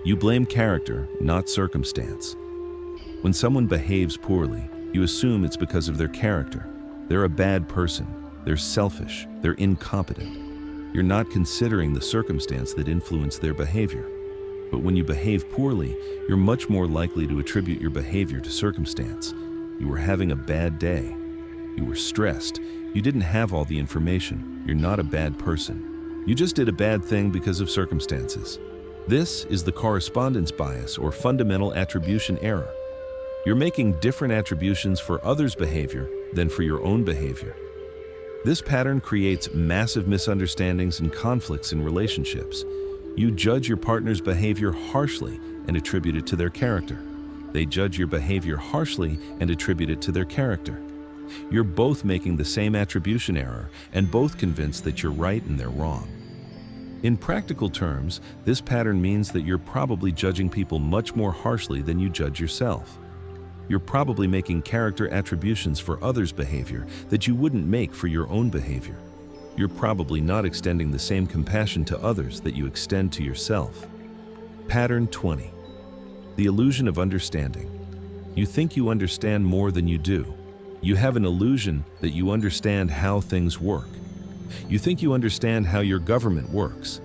You blame character, not circumstance. When someone behaves poorly, you assume it's because of their character. They're a bad person, they're selfish, they're incompetent. You're not considering the circumstance that influenced their behavior. But when you behave poorly, you're much more likely to attribute your behavior to circumstance. You were having a bad day. You were stressed. You didn't have all the information. You're not a bad person. You just did a bad thing because of circumstances. This is the correspondence bias or fundamental attribution error. You're making different attributions for others' behavior than for your own behavior. This pattern creates massive misunderstandings and conflicts in relationships. You judge your partner's behavior harshly and attribute it to their character. They judge your behavior harshly and attribute it to their character. You're both making the same attribution error and both convinced that you're right and they're wrong. In practical terms, this pattern means that you're probably judging people much more harshly than you judge yourself. You're probably making character attributions for others' behavior that you wouldn't make for your own behavior. You're probably not extending the same compassion to others that you extend to yourself. Pattern 20. The illusion of understanding. You think you understand more than you do. You have an illusion that you understand how things work. You think you understand how your government works.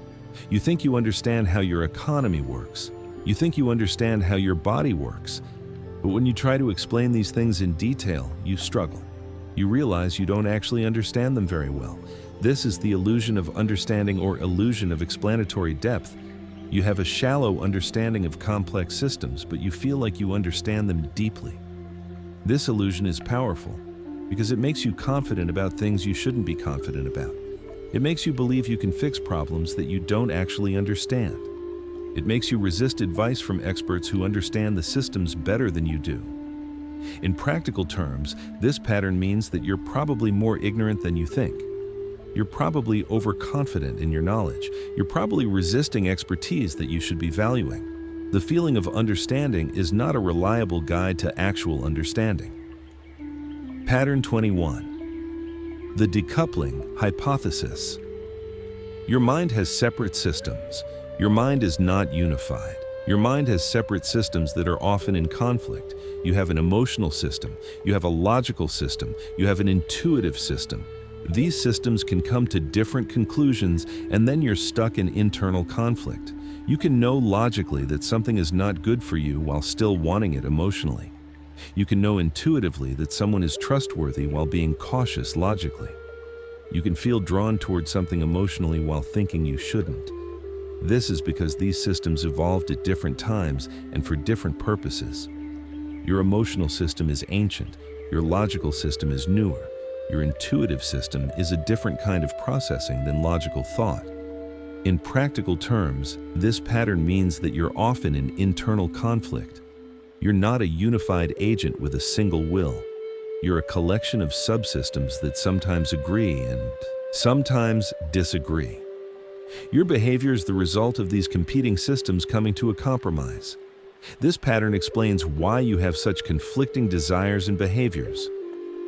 You think you understand how your economy works. You think you understand how your body works. But when you try to explain these things in detail, you struggle. You realize you don't actually understand them very well. This is the illusion of understanding or illusion of explanatory depth. You have a shallow understanding of complex systems, but you feel like you understand them deeply. This illusion is powerful because it makes you confident about things you shouldn't be confident about. It makes you believe you can fix problems that you don't actually understand. It makes you resist advice from experts who understand the systems better than you do. In practical terms, this pattern means that you're probably more ignorant than you think. You're probably overconfident in your knowledge. You're probably resisting expertise that you should be valuing. The feeling of understanding is not a reliable guide to actual understanding. Pattern 21. The decoupling hypothesis. Your mind has separate systems. Your mind is not unified. Your mind has separate systems that are often in conflict. You have an emotional system. You have a logical system. You have an intuitive system. These systems can come to different conclusions, and then you're stuck in internal conflict. You can know logically that something is not good for you while still wanting it emotionally. You can know intuitively that someone is trustworthy while being cautious logically. You can feel drawn toward something emotionally while thinking you shouldn't. This is because these systems evolved at different times and for different purposes. Your emotional system is ancient. Your logical system is newer. Your intuitive system is a different kind of processing than logical thought. In practical terms, this pattern means that you're often in internal conflict. You're not a unified agent with a single will. You're a collection of subsystems that sometimes agree and sometimes disagree. Your behavior is the result of these competing systems coming to a compromise. This pattern explains why you have such conflicting desires and behaviors.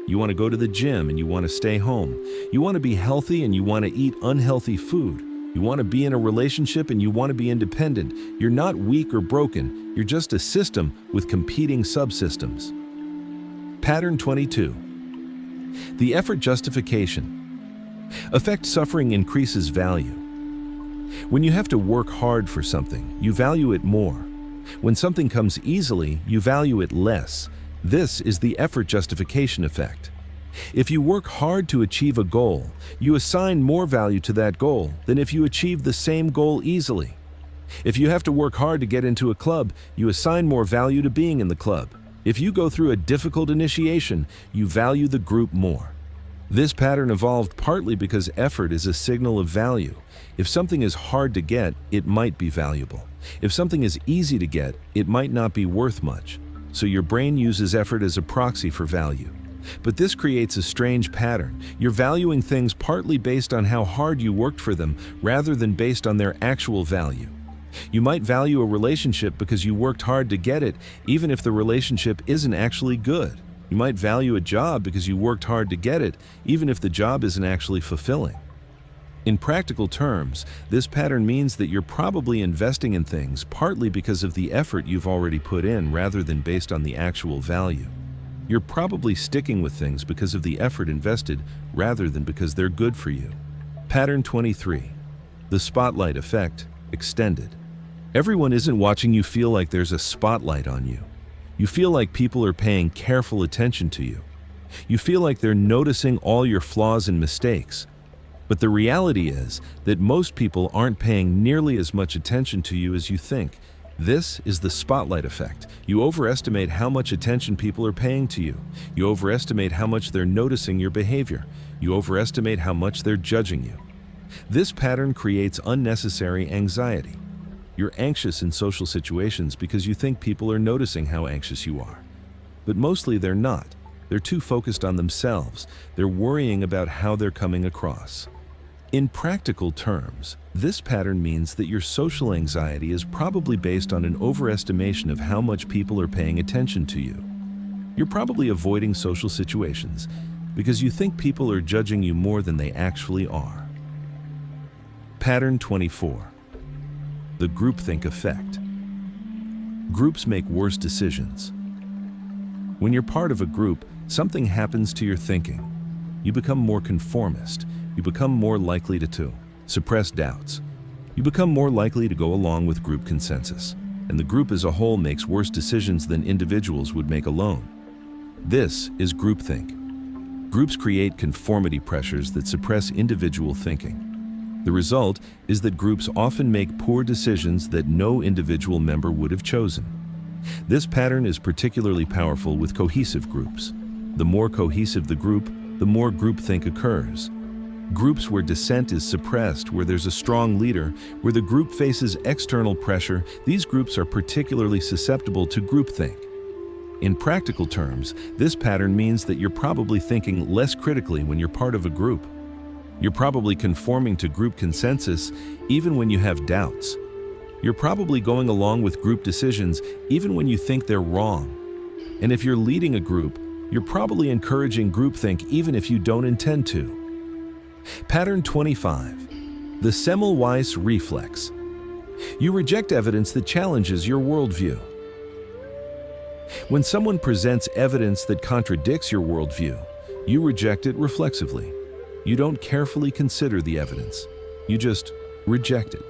You want to go to the gym and you want to stay home. You want to be healthy and you want to eat unhealthy food. You want to be in a relationship and you want to be independent. You're not weak or broken. You're just a system with competing subsystems. Pattern 22. The effort justification. Affect suffering increases value. When you have to work hard for something, you value it more. When something comes easily, you value it less. This is the effort justification effect. If you work hard to achieve a goal, you assign more value to that goal than if you achieve the same goal easily. If you have to work hard to get into a club, you assign more value to being in the club. If you go through a difficult initiation, you value the group more. This pattern evolved partly because effort is a signal of value. If something is hard to get, it might be valuable. If something is easy to get, it might not be worth much. So your brain uses effort as a proxy for value. But this creates a strange pattern. You're valuing things partly based on how hard you worked for them rather than based on their actual value. You might value a relationship because you worked hard to get it, even if the relationship isn't actually good. You might value a job because you worked hard to get it, even if the job isn't actually fulfilling. In practical terms, this pattern means that you're probably investing in things partly because of the effort you've already put in rather than based on the actual value. You're probably sticking with things because of the effort invested rather than because they're good for you. Pattern 23. The spotlight effect, extended. Everyone isn't watching you feel like there's a spotlight on you. You feel like people are paying careful attention to you. You feel like they're noticing all your flaws and mistakes. But the reality is that most people aren't paying nearly as much attention to you as you think. This is the spotlight effect. You overestimate how much attention people are paying to you. You overestimate how much they're noticing your behavior. You overestimate how much they're judging you. This pattern creates unnecessary anxiety. You're anxious in social situations because you think people are noticing how anxious you are. But mostly they're not. They're too focused on themselves. They're worrying about how they're coming across. In practical terms, this pattern means that your social anxiety is probably based on an overestimation of how much people are paying attention to you. You're probably avoiding social situations because you think people are judging you more than they actually are. Pattern 24. The groupthink effect. Groups make worse decisions. When you're part of a group, something happens to your thinking. You become more conformist. You become more likely to suppress doubts. You become more likely to go along with group consensus. And the group as a whole makes worse decisions than individuals would make alone. This is groupthink. Groups create conformity pressures that suppress individual thinking. The result is that groups often make poor decisions that no individual member would have chosen. This pattern is particularly powerful with cohesive groups. The more cohesive the group, the more groupthink occurs. Groups where dissent is suppressed, where there's a strong leader, where the group faces external pressure, these groups are particularly susceptible to groupthink. In practical terms, this pattern means that you're probably thinking less critically when you're part of a group. You're probably conforming to group consensus even when you have doubts. You're probably going along with group decisions even when you think they're wrong. And if you're leading a group, you're probably encouraging groupthink even if you don't intend to. Pattern 25. The Semmelweis reflex. You reject evidence that challenges your worldview. When someone presents evidence that contradicts your worldview, you reject it reflexively. You don't carefully consider the evidence. You just reject it.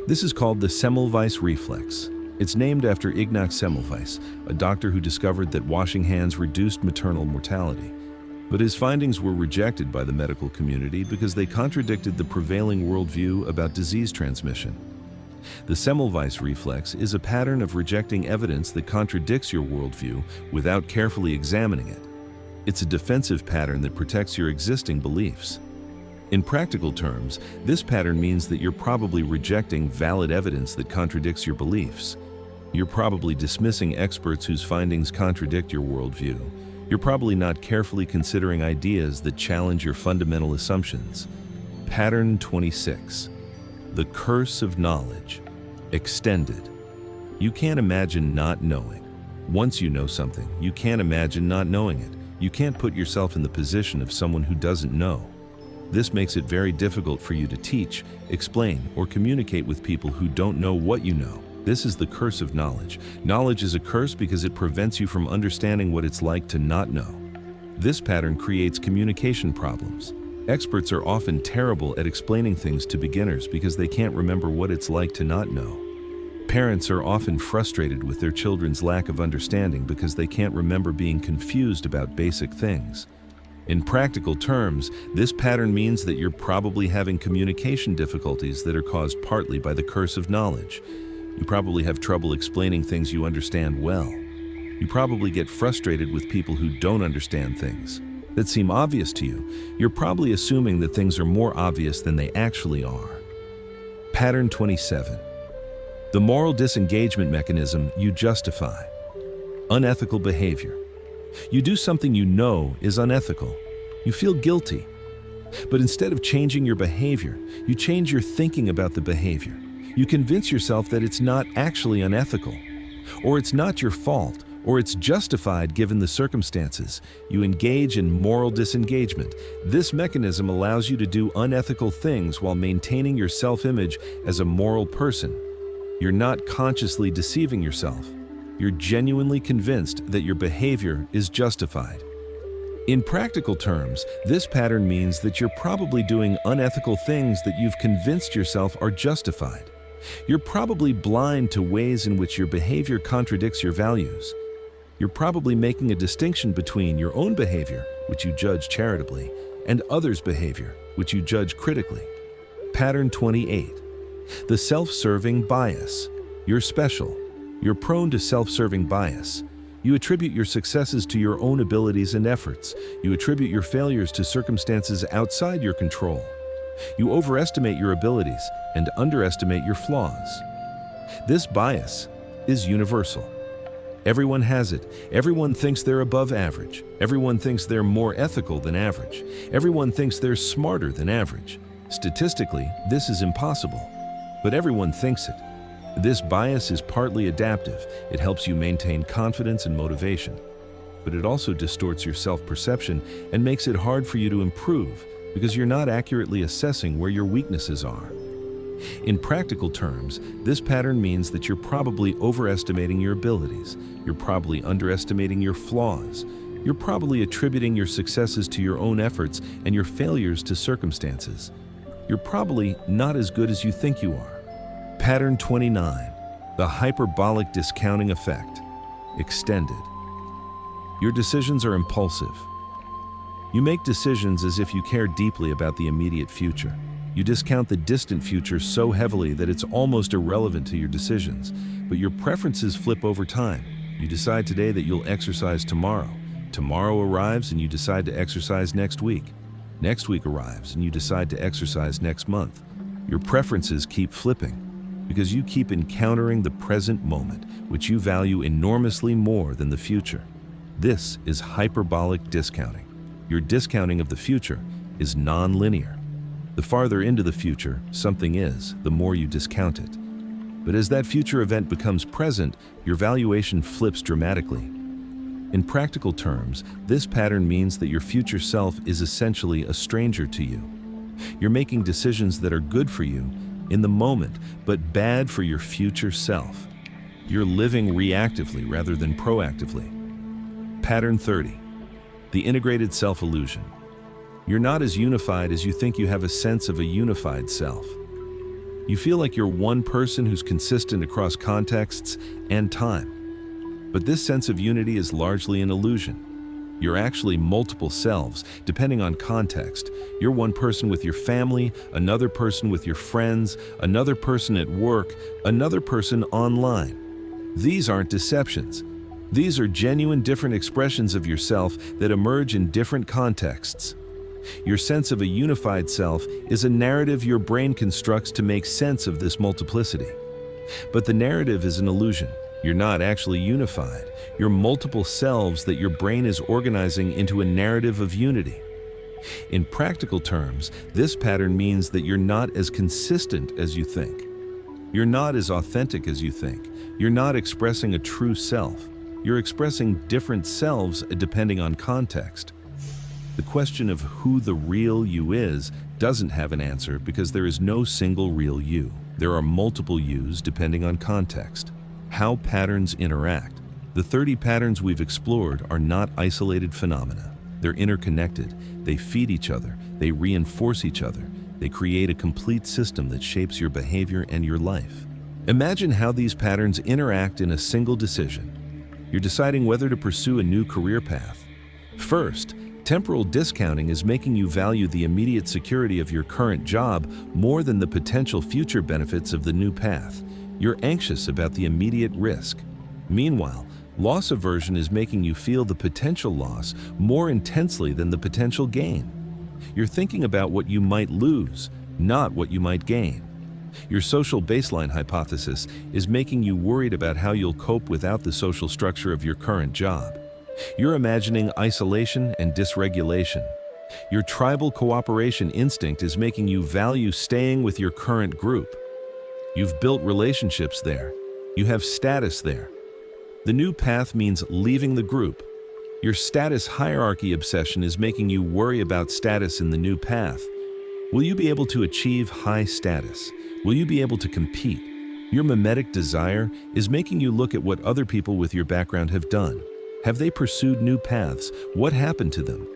This is called the Semmelweis reflex. It's named after Ignaz Semmelweis, a doctor who discovered that washing hands reduced maternal mortality. But his findings were rejected by the medical community because they contradicted the prevailing worldview about disease transmission. The Semmelweis reflex is a pattern of rejecting evidence that contradicts your worldview without carefully examining it. It's a defensive pattern that protects your existing beliefs. In practical terms, this pattern means that you're probably rejecting valid evidence that contradicts your beliefs. You're probably dismissing experts whose findings contradict your worldview. You're probably not carefully considering ideas that challenge your fundamental assumptions. Pattern 26. The curse of knowledge. Extended. You can't imagine not knowing. Once you know something, you can't imagine not knowing it. You can't put yourself in the position of someone who doesn't know. This makes it very difficult for you to teach, explain, or communicate with people who don't know what you know. This is the curse of knowledge. Knowledge is a curse because it prevents you from understanding what it's like to not know. This pattern creates communication problems. Experts are often terrible at explaining things to beginners because they can't remember what it's like to not know. Parents are often frustrated with their children's lack of understanding because they can't remember being confused about basic things. In practical terms, this pattern means that you're probably having communication difficulties that are caused partly by the curse of knowledge. You probably have trouble explaining things you understand well. You probably get frustrated with people who don't understand things that seem obvious to you. You're probably assuming that things are more obvious than they actually are. Pattern 27. The moral disengagement mechanism you justify. Unethical behavior. You do something you know is unethical. You feel guilty. But instead of changing your behavior, you change your thinking about the behavior. You convince yourself that it's not actually unethical, or it's not your fault, or it's justified given the circumstances. You engage in moral disengagement. This mechanism allows you to do unethical things while maintaining your self-image as a moral person. You're not consciously deceiving yourself. You're genuinely convinced that your behavior is justified. In practical terms, this pattern means that you're probably doing unethical things that you've convinced yourself are justified. You're probably blind to ways in which your behavior contradicts your values. You're probably making a distinction between your own behavior, which you judge charitably, and others' behavior, which you judge critically. Pattern 28. The self-serving bias. You're special. You're prone to self-serving bias. You attribute your successes to your own abilities and efforts. You attribute your failures to circumstances outside your control. You overestimate your abilities and underestimate your flaws. This bias is universal. Everyone has it. Everyone thinks they're above average. Everyone thinks they're more ethical than average. Everyone thinks they're smarter than average. Statistically, this is impossible, but everyone thinks it. This bias is partly adaptive. It helps you maintain confidence and motivation, but it also distorts your self-perception and makes it hard for you to improve because you're not accurately assessing where your weaknesses are. In practical terms, this pattern means that you're probably overestimating your abilities. You're probably underestimating your flaws. You're probably attributing your successes to your own efforts and your failures to circumstances. You're probably not as good as you think you are. Pattern 29. The hyperbolic discounting effect. Extended. Your decisions are impulsive. You make decisions as if you care deeply about the immediate future. You discount the distant future so heavily that it's almost irrelevant to your decisions, but your preferences flip over time. You decide today that you'll exercise tomorrow. Tomorrow arrives and you decide to exercise next week. Next week arrives and you decide to exercise next month. Your preferences keep flipping because you keep encountering the present moment, which you value enormously more than the future. This is hyperbolic discounting. Your discounting of the future is non-linear. The farther into the future something is, the more you discount it. But as that future event becomes present, your valuation flips dramatically. In practical terms, this pattern means that your future self is essentially a stranger to you. You're making decisions that are good for you in the moment, but bad for your future self. You're living reactively rather than proactively. Pattern 30. The integrated self-illusion. You're not as unified as you think. You have a sense of a unified self. You feel like you're one person who's consistent across contexts and time. But this sense of unity is largely an illusion. You're actually multiple selves, depending on context. You're one person with your family, another person with your friends, another person at work, another person online. These aren't deceptions. These are genuine different expressions of yourself that emerge in different contexts. Your sense of a unified self is a narrative your brain constructs to make sense of this multiplicity. But the narrative is an illusion. You're not actually unified. You're multiple selves that your brain is organizing into a narrative of unity. In practical terms, this pattern means that you're not as consistent as you think. You're not as authentic as you think. You're not expressing a true self. You're expressing different selves depending on context. The question of who the real you is doesn't have an answer because there is no single real you. There are multiple yous depending on context. How patterns interact. The 30 patterns we've explored are not isolated phenomena. They're interconnected. They feed each other. They reinforce each other. They create a complete system that shapes your behavior and your life. Imagine how these patterns interact in a single decision. You're deciding whether to pursue a new career path. First, temporal discounting is making you value the immediate security of your current job more than the potential future benefits of the new path. You're anxious about the immediate risk. Meanwhile, loss aversion is making you feel the potential loss more intensely than the potential gain. You're thinking about what you might lose, not what you might gain. Your social baseline hypothesis is making you worried about how you'll cope without the social structure of your current job. You're imagining isolation and dysregulation. Your tribal cooperation instinct is making you value staying with your current group. You've built relationships there. You have status there. The new path means leaving the group. Your status hierarchy obsession is making you worry about status in the new path. Will you be able to achieve high status? Will you be able to compete? Your mimetic desire is making you look at what other people with your background have done. Have they pursued new paths? What happened to them?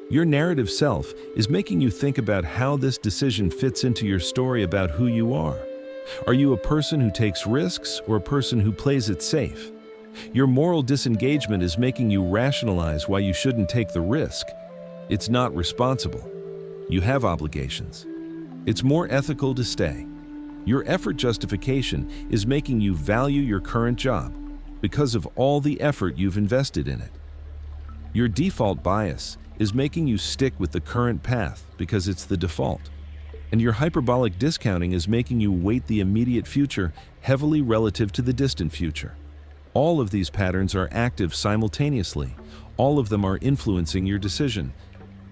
Your narrative self is making you think about how this decision fits into your story about who you are. Are you a person who takes risks or a person who plays it safe? Your moral disengagement is making you rationalize why you shouldn't take the risk. It's not responsible. You have obligations. It's more ethical to stay. Your effort justification is making you value your current job because of all the effort you've invested in it. Your default bias is making you stick with the current path because it's the default. And your hyperbolic discounting is making you weight the immediate future heavily relative to the distant future. All of these patterns are active simultaneously. All of them are influencing your decision.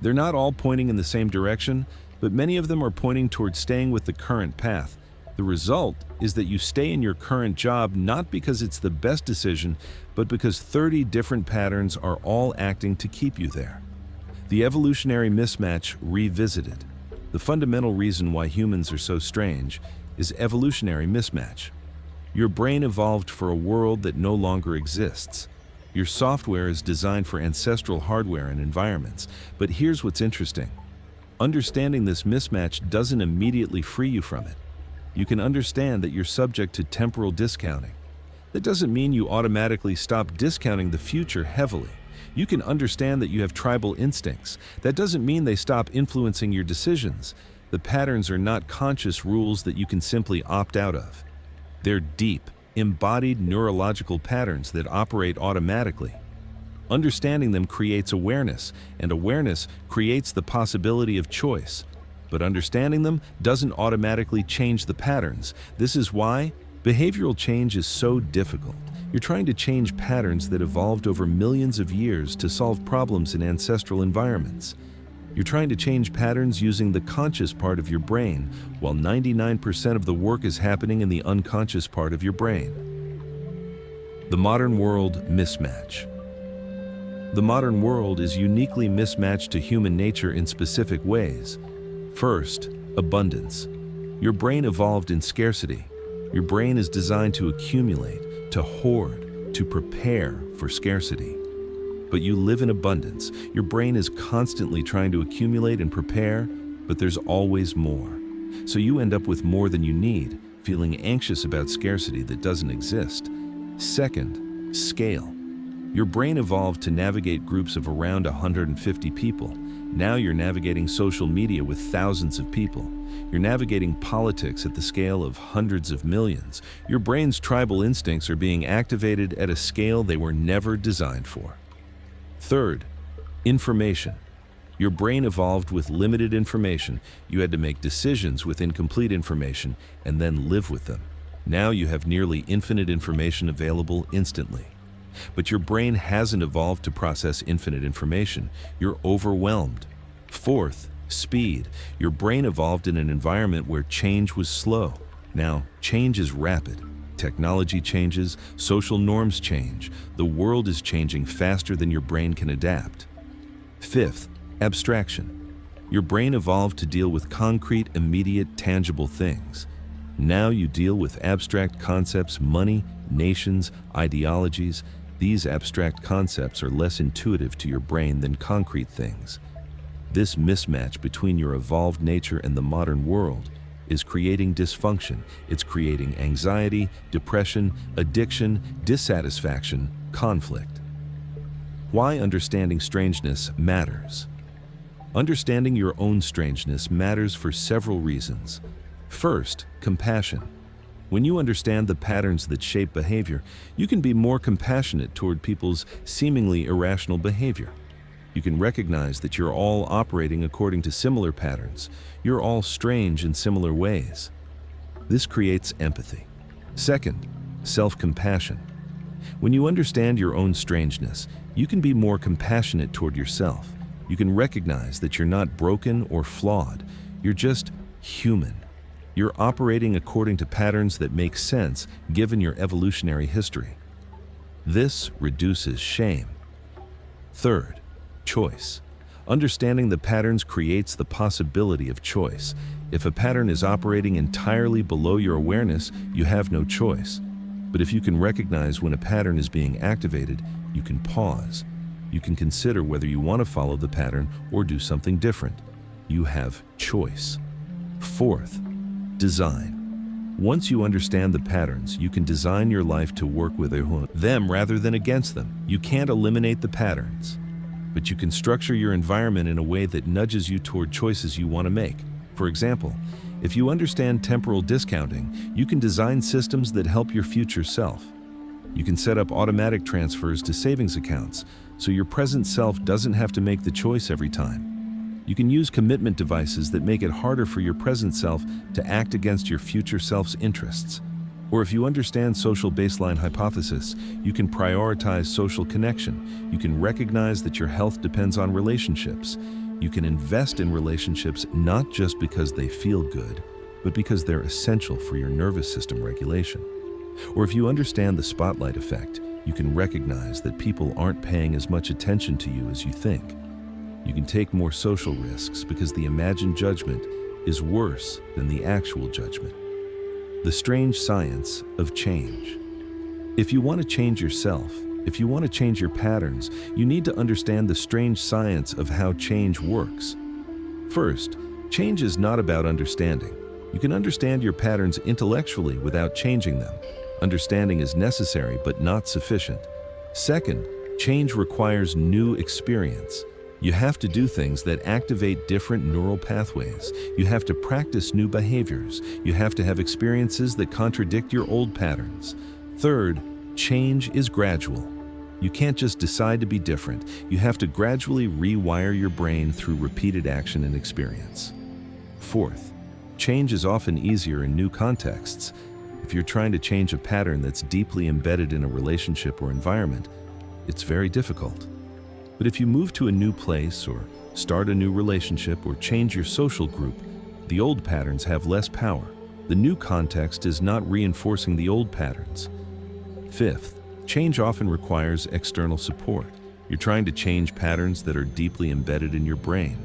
They're not all pointing in the same direction, but many of them are pointing towards staying with the current path. The result is that you stay in your current job not because it's the best decision, but because 30 different patterns are all acting to keep you there. The evolutionary mismatch revisited. The fundamental reason why humans are so strange is evolutionary mismatch. Your brain evolved for a world that no longer exists. Your software is designed for ancestral hardware and environments. But here's what's interesting. Understanding this mismatch doesn't immediately free you from it. You can understand that you're subject to temporal discounting. That doesn't mean you automatically stop discounting the future heavily. You can understand that you have tribal instincts. That doesn't mean they stop influencing your decisions. The patterns are not conscious rules that you can simply opt out of. They're deep, embodied neurological patterns that operate automatically. Understanding them creates awareness, and awareness creates the possibility of choice. But understanding them doesn't automatically change the patterns. This is why behavioral change is so difficult. You're trying to change patterns that evolved over millions of years to solve problems in ancestral environments. You're trying to change patterns using the conscious part of your brain, while 99% of the work is happening in the unconscious part of your brain. The modern world mismatch. The modern world is uniquely mismatched to human nature in specific ways. First, abundance. Your brain evolved in scarcity. Your brain is designed to accumulate, to hoard, to prepare for scarcity. But you live in abundance. Your brain is constantly trying to accumulate and prepare, but there's always more. So you end up with more than you need, feeling anxious about scarcity that doesn't exist. Second, scale. Your brain evolved to navigate groups of around 150 people. Now you're navigating social media with thousands of people. You're navigating politics at the scale of hundreds of millions. Your brain's tribal instincts are being activated at a scale they were never designed for. Third, information. Your brain evolved with limited information. You had to make decisions with incomplete information and then live with them. Now you have nearly infinite information available instantly. But your brain hasn't evolved to process infinite information. You're overwhelmed. Fourth, speed. Your brain evolved in an environment where change was slow. Now, change is rapid. Technology changes, social norms change. The world is changing faster than your brain can adapt. Fifth, abstraction. Your brain evolved to deal with concrete, immediate, tangible things. Now you deal with abstract concepts, money, nations, ideologies. These abstract concepts are less intuitive to your brain than concrete things. This mismatch between your evolved nature and the modern world is creating dysfunction. It's creating anxiety, depression, addiction, dissatisfaction, conflict. Why understanding strangeness matters. Understanding your own strangeness matters for several reasons. First, compassion. When you understand the patterns that shape behavior, you can be more compassionate toward people's seemingly irrational behavior. You can recognize that you're all operating according to similar patterns. You're all strange in similar ways. This creates empathy. Second, self-compassion. When you understand your own strangeness, you can be more compassionate toward yourself. You can recognize that you're not broken or flawed. You're just human. You're operating according to patterns that make sense given your evolutionary history. This reduces shame. Third, choice. Understanding the patterns creates the possibility of choice. If a pattern is operating entirely below your awareness, you have no choice. But if you can recognize when a pattern is being activated, you can pause. You can consider whether you want to follow the pattern or do something different. You have choice. Fourth, design. Once you understand the patterns, you can design your life to work with them rather than against them. You can't eliminate the patterns, but you can structure your environment in a way that nudges you toward choices you want to make. For example, if you understand temporal discounting, you can design systems that help your future self. You can set up automatic transfers to savings accounts, so your present self doesn't have to make the choice every time. You can use commitment devices that make it harder for your present self to act against your future self's interests. Or if you understand social baseline hypothesis, you can prioritize social connection. You can recognize that your health depends on relationships. You can invest in relationships not just because they feel good, but because they're essential for your nervous system regulation. Or if you understand the spotlight effect, you can recognize that people aren't paying as much attention to you as you think. You can take more social risks because the imagined judgment is worse than the actual judgment. The strange science of change. If you want to change yourself, if you want to change your patterns, you need to understand the strange science of how change works. First, change is not about understanding. You can understand your patterns intellectually without changing them. Understanding is necessary but not sufficient. Second, change requires new experience. You have to do things that activate different neural pathways. You have to practice new behaviors. You have to have experiences that contradict your old patterns. Third, change is gradual. You can't just decide to be different. You have to gradually rewire your brain through repeated action and experience. Fourth, change is often easier in new contexts. If you're trying to change a pattern that's deeply embedded in a relationship or environment, it's very difficult. But if you move to a new place or start a new relationship or change your social group, the old patterns have less power. The new context is not reinforcing the old patterns. Fifth, change often requires external support. You're trying to change patterns that are deeply embedded in your brain.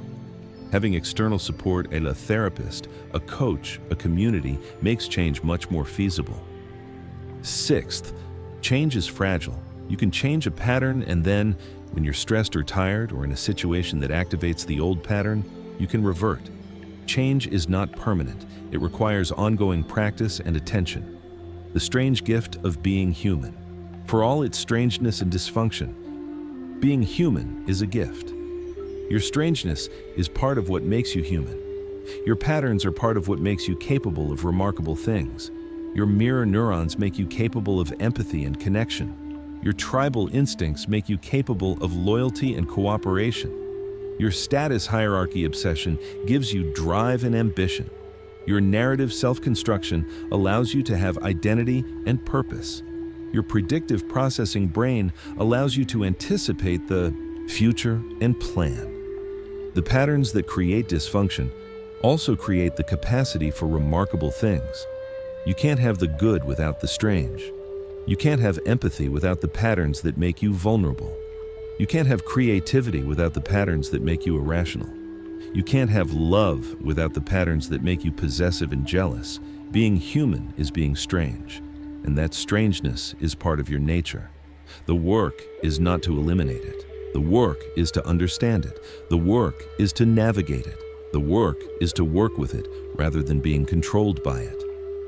Having external support, a therapist, a coach, a community, makes change much more feasible. Sixth, change is fragile. You can change a pattern and then, when you're stressed or tired or in a situation that activates the old pattern, you can revert. Change is not permanent. It requires ongoing practice and attention. The strange gift of being human. For all its strangeness and dysfunction, being human is a gift. Your strangeness is part of what makes you human. Your patterns are part of what makes you capable of remarkable things. Your mirror neurons make you capable of empathy and connection. Your tribal instincts make you capable of loyalty and cooperation. Your status hierarchy obsession gives you drive and ambition. Your narrative self-construction allows you to have identity and purpose. Your predictive processing brain allows you to anticipate the future and plan. The patterns that create dysfunction also create the capacity for remarkable things. You can't have the good without the strange. You can't have empathy without the patterns that make you vulnerable. You can't have creativity without the patterns that make you irrational. You can't have love without the patterns that make you possessive and jealous. Being human is being strange, and that strangeness is part of your nature. The work is not to eliminate it. The work is to understand it. The work is to navigate it. The work is to work with it rather than being controlled by it.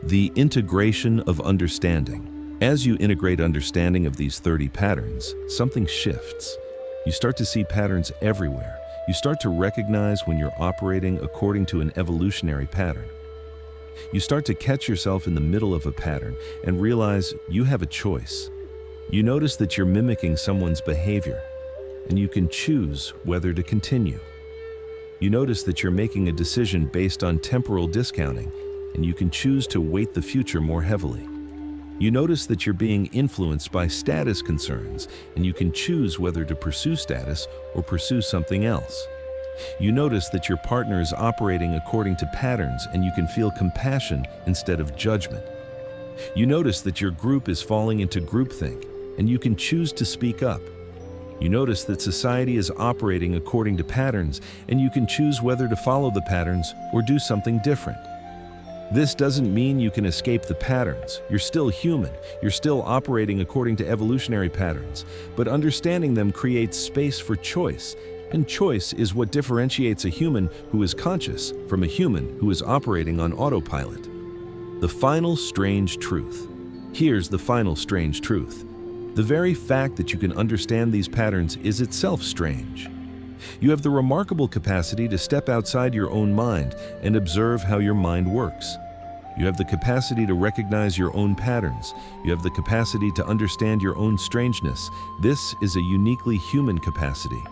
The integration of understanding. As you integrate understanding of these 30 patterns, something shifts. You start to see patterns everywhere. You start to recognize when you're operating according to an evolutionary pattern. You start to catch yourself in the middle of a pattern and realize you have a choice. You notice that you're mimicking someone's behavior, and you can choose whether to continue. You notice that you're making a decision based on temporal discounting, and you can choose to weight the future more heavily. You notice that you're being influenced by status concerns, and you can choose whether to pursue status or pursue something else. You notice that your partner is operating according to patterns, and you can feel compassion instead of judgment. You notice that your group is falling into groupthink, and you can choose to speak up. You notice that society is operating according to patterns, and you can choose whether to follow the patterns or do something different. This doesn't mean you can escape the patterns. You're still human. You're still operating according to evolutionary patterns, but understanding them creates space for choice. And choice is what differentiates a human who is conscious from a human who is operating on autopilot. The final strange truth. Here's the final strange truth. The very fact that you can understand these patterns is itself strange. You have the remarkable capacity to step outside your own mind and observe how your mind works. You have the capacity to recognize your own patterns. You have the capacity to understand your own strangeness. This is a uniquely human capacity.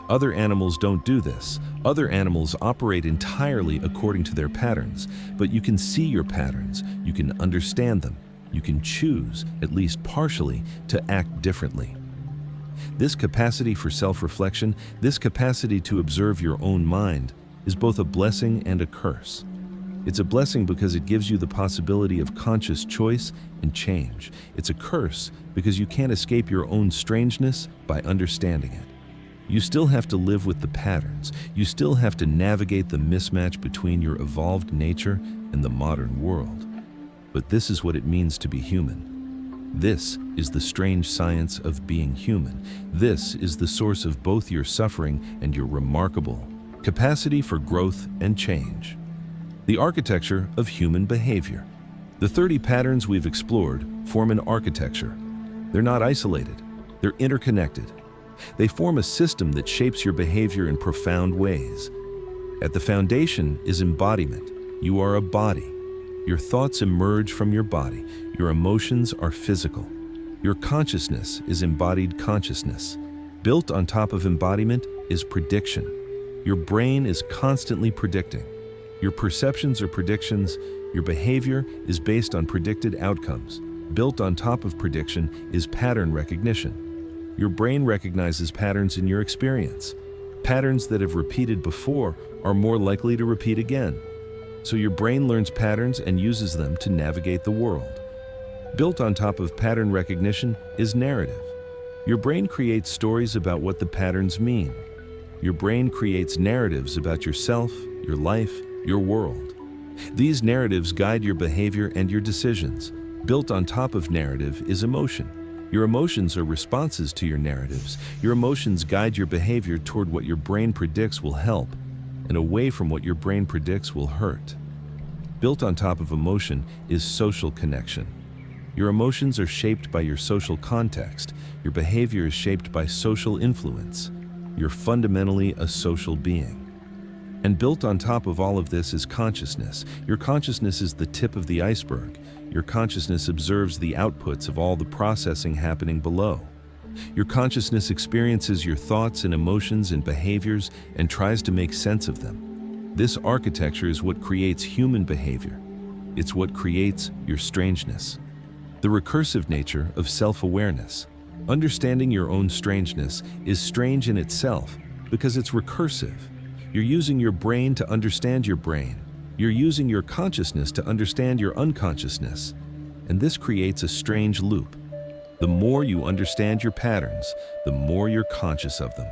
Other animals don't do this. Other animals operate entirely according to their patterns, but you can see your patterns, you can understand them, you can choose, at least partially, to act differently. This capacity for self-reflection, this capacity to observe your own mind, is both a blessing and a curse. It's a blessing because it gives you the possibility of conscious choice and change. It's a curse because you can't escape your own strangeness by understanding it. You still have to live with the patterns. You still have to navigate the mismatch between your evolved nature and the modern world. But this is what it means to be human. This is the strange science of being human. This is the source of both your suffering and your remarkable capacity for growth and change. The architecture of human behavior. The 30 patterns we've explored form an architecture. They're not isolated. They're interconnected. They form a system that shapes your behavior in profound ways. At the foundation is embodiment. You are a body. Your thoughts emerge from your body. Your emotions are physical. Your consciousness is embodied consciousness. Built on top of embodiment is prediction. Your brain is constantly predicting. Your perceptions are predictions. Your behavior is based on predicted outcomes. Built on top of prediction is pattern recognition. Your brain recognizes patterns in your experience. Patterns that have repeated before are more likely to repeat again. So your brain learns patterns and uses them to navigate the world. Built on top of pattern recognition is narrative. Your brain creates stories about what the patterns mean. Your brain creates narratives about yourself, your life, your world. These narratives guide your behavior and your decisions. Built on top of narrative is emotion. Your emotions are responses to your narratives. Your emotions guide your behavior toward what your brain predicts will help, and away from what your brain predicts will hurt. Built on top of emotion is social connection. Your emotions are shaped by your social context. Your behavior is shaped by social influence. You're fundamentally a social being. And built on top of all of this is consciousness. Your consciousness is the tip of the iceberg. Your consciousness observes the outputs of all the processing happening below. Your consciousness experiences your thoughts and emotions and behaviors and tries to make sense of them. This architecture is what creates human behavior. It's what creates your strangeness. The recursive nature of self-awareness. Understanding your own strangeness is strange in itself because it's recursive. You're using your brain to understand your brain. You're using your consciousness to understand your unconsciousness. And this creates a strange loop. The more you understand your patterns, the more you're conscious of them.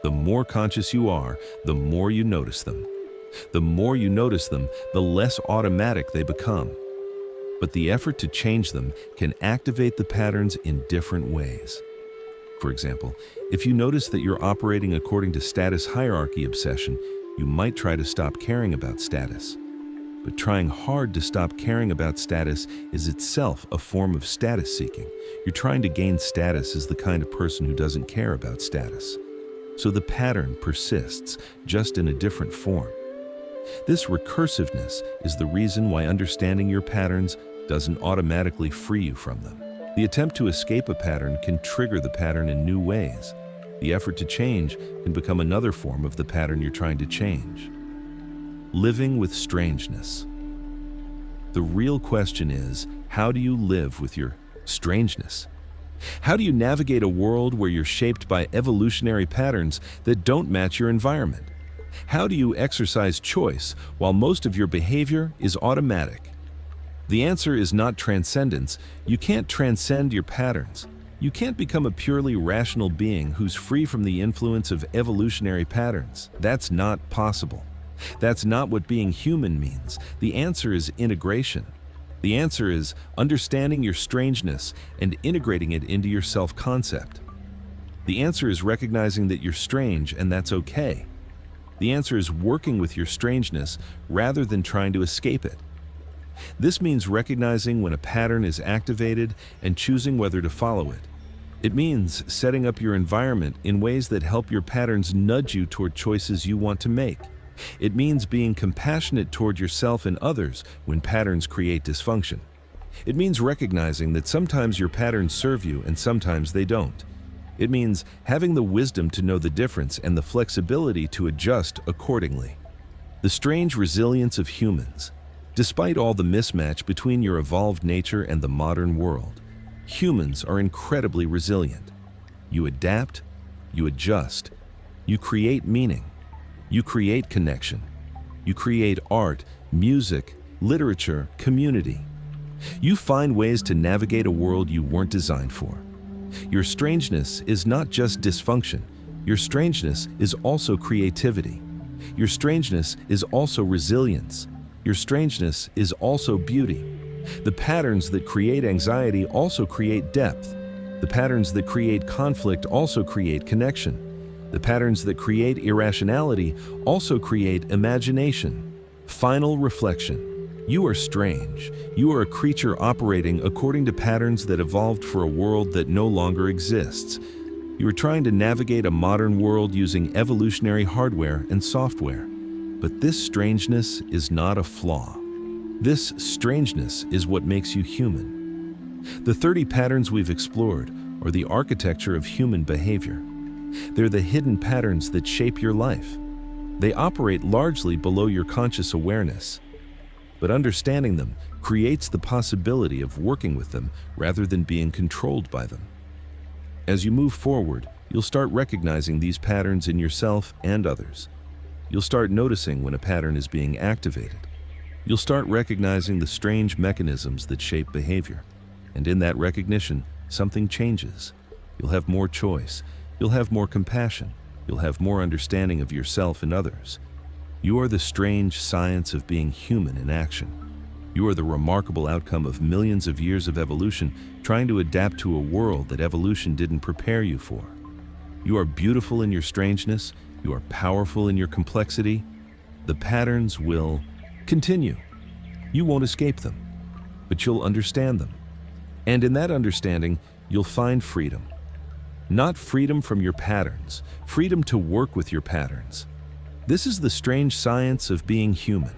The more conscious you are, the more you notice them. The more you notice them, the less automatic they become. But the effort to change them can activate the patterns in different ways. For example, if you notice that you're operating according to status hierarchy obsession, you might try to stop caring about status. But trying hard to stop caring about status is itself a form of status seeking. You're trying to gain status as the kind of person who doesn't care about status. So the pattern persists, just in a different form. This recursiveness is the reason why understanding your patterns doesn't automatically free you from them. The attempt to escape a pattern can trigger the pattern in new ways. The effort to change can become another form of the pattern you're trying to change. Living with strangeness. The real question is, how do you live with your strangeness? How do you navigate a world where you're shaped by evolutionary patterns that don't match your environment? How do you exercise choice while most of your behavior is automatic? The answer is not transcendence. You can't transcend your patterns. You can't become a purely rational being who's free from the influence of evolutionary patterns. That's not possible. That's not what being human means. The answer is integration. The answer is understanding your strangeness and integrating it into your self-concept. The answer is recognizing that you're strange and that's okay. The answer is working with your strangeness rather than trying to escape it. This means recognizing when a pattern is activated and choosing whether to follow it. It means setting up your environment in ways that help your patterns nudge you toward choices you want to make. It means being compassionate toward yourself and others when patterns create dysfunction. It means recognizing that sometimes your patterns serve you and sometimes they don't. It means having the wisdom to know the difference and the flexibility to adjust accordingly. The strange resilience of humans. Despite all the mismatch between your evolved nature and the modern world, humans are incredibly resilient. You adapt, you adjust, you create meaning, you create connection, you create art, music, literature, community. You find ways to navigate a world you weren't designed for. Your strangeness is not just dysfunction. Your strangeness is also creativity. Your strangeness is also resilience. Your strangeness is also beauty. The patterns that create anxiety also create depth. The patterns that create conflict also create connection. The patterns that create irrationality also create imagination. Final reflection. You are strange. You are a creature operating according to patterns that evolved for a world that no longer exists. You are trying to navigate a modern world using evolutionary hardware and software. But this strangeness is not a flaw. This strangeness is what makes you human. The 30 patterns we've explored are the architecture of human behavior. They're the hidden patterns that shape your life. They operate largely below your conscious awareness. But understanding them creates the possibility of working with them rather than being controlled by them. As you move forward, you'll start recognizing these patterns in yourself and others. You'll start noticing when a pattern is being activated. You'll start recognizing the strange mechanisms that shape behavior. And in that recognition, something changes. You'll have more choice. You'll have more compassion. You'll have more understanding of yourself and others. You are the strange science of being human in action. You are the remarkable outcome of millions of years of evolution trying to adapt to a world that evolution didn't prepare you for. You are beautiful in your strangeness. You are powerful in your complexity. The patterns will continue. You won't escape them, but you'll understand them. And in that understanding, you'll find freedom. Not freedom from your patterns, freedom to work with your patterns. This is the strange science of being human.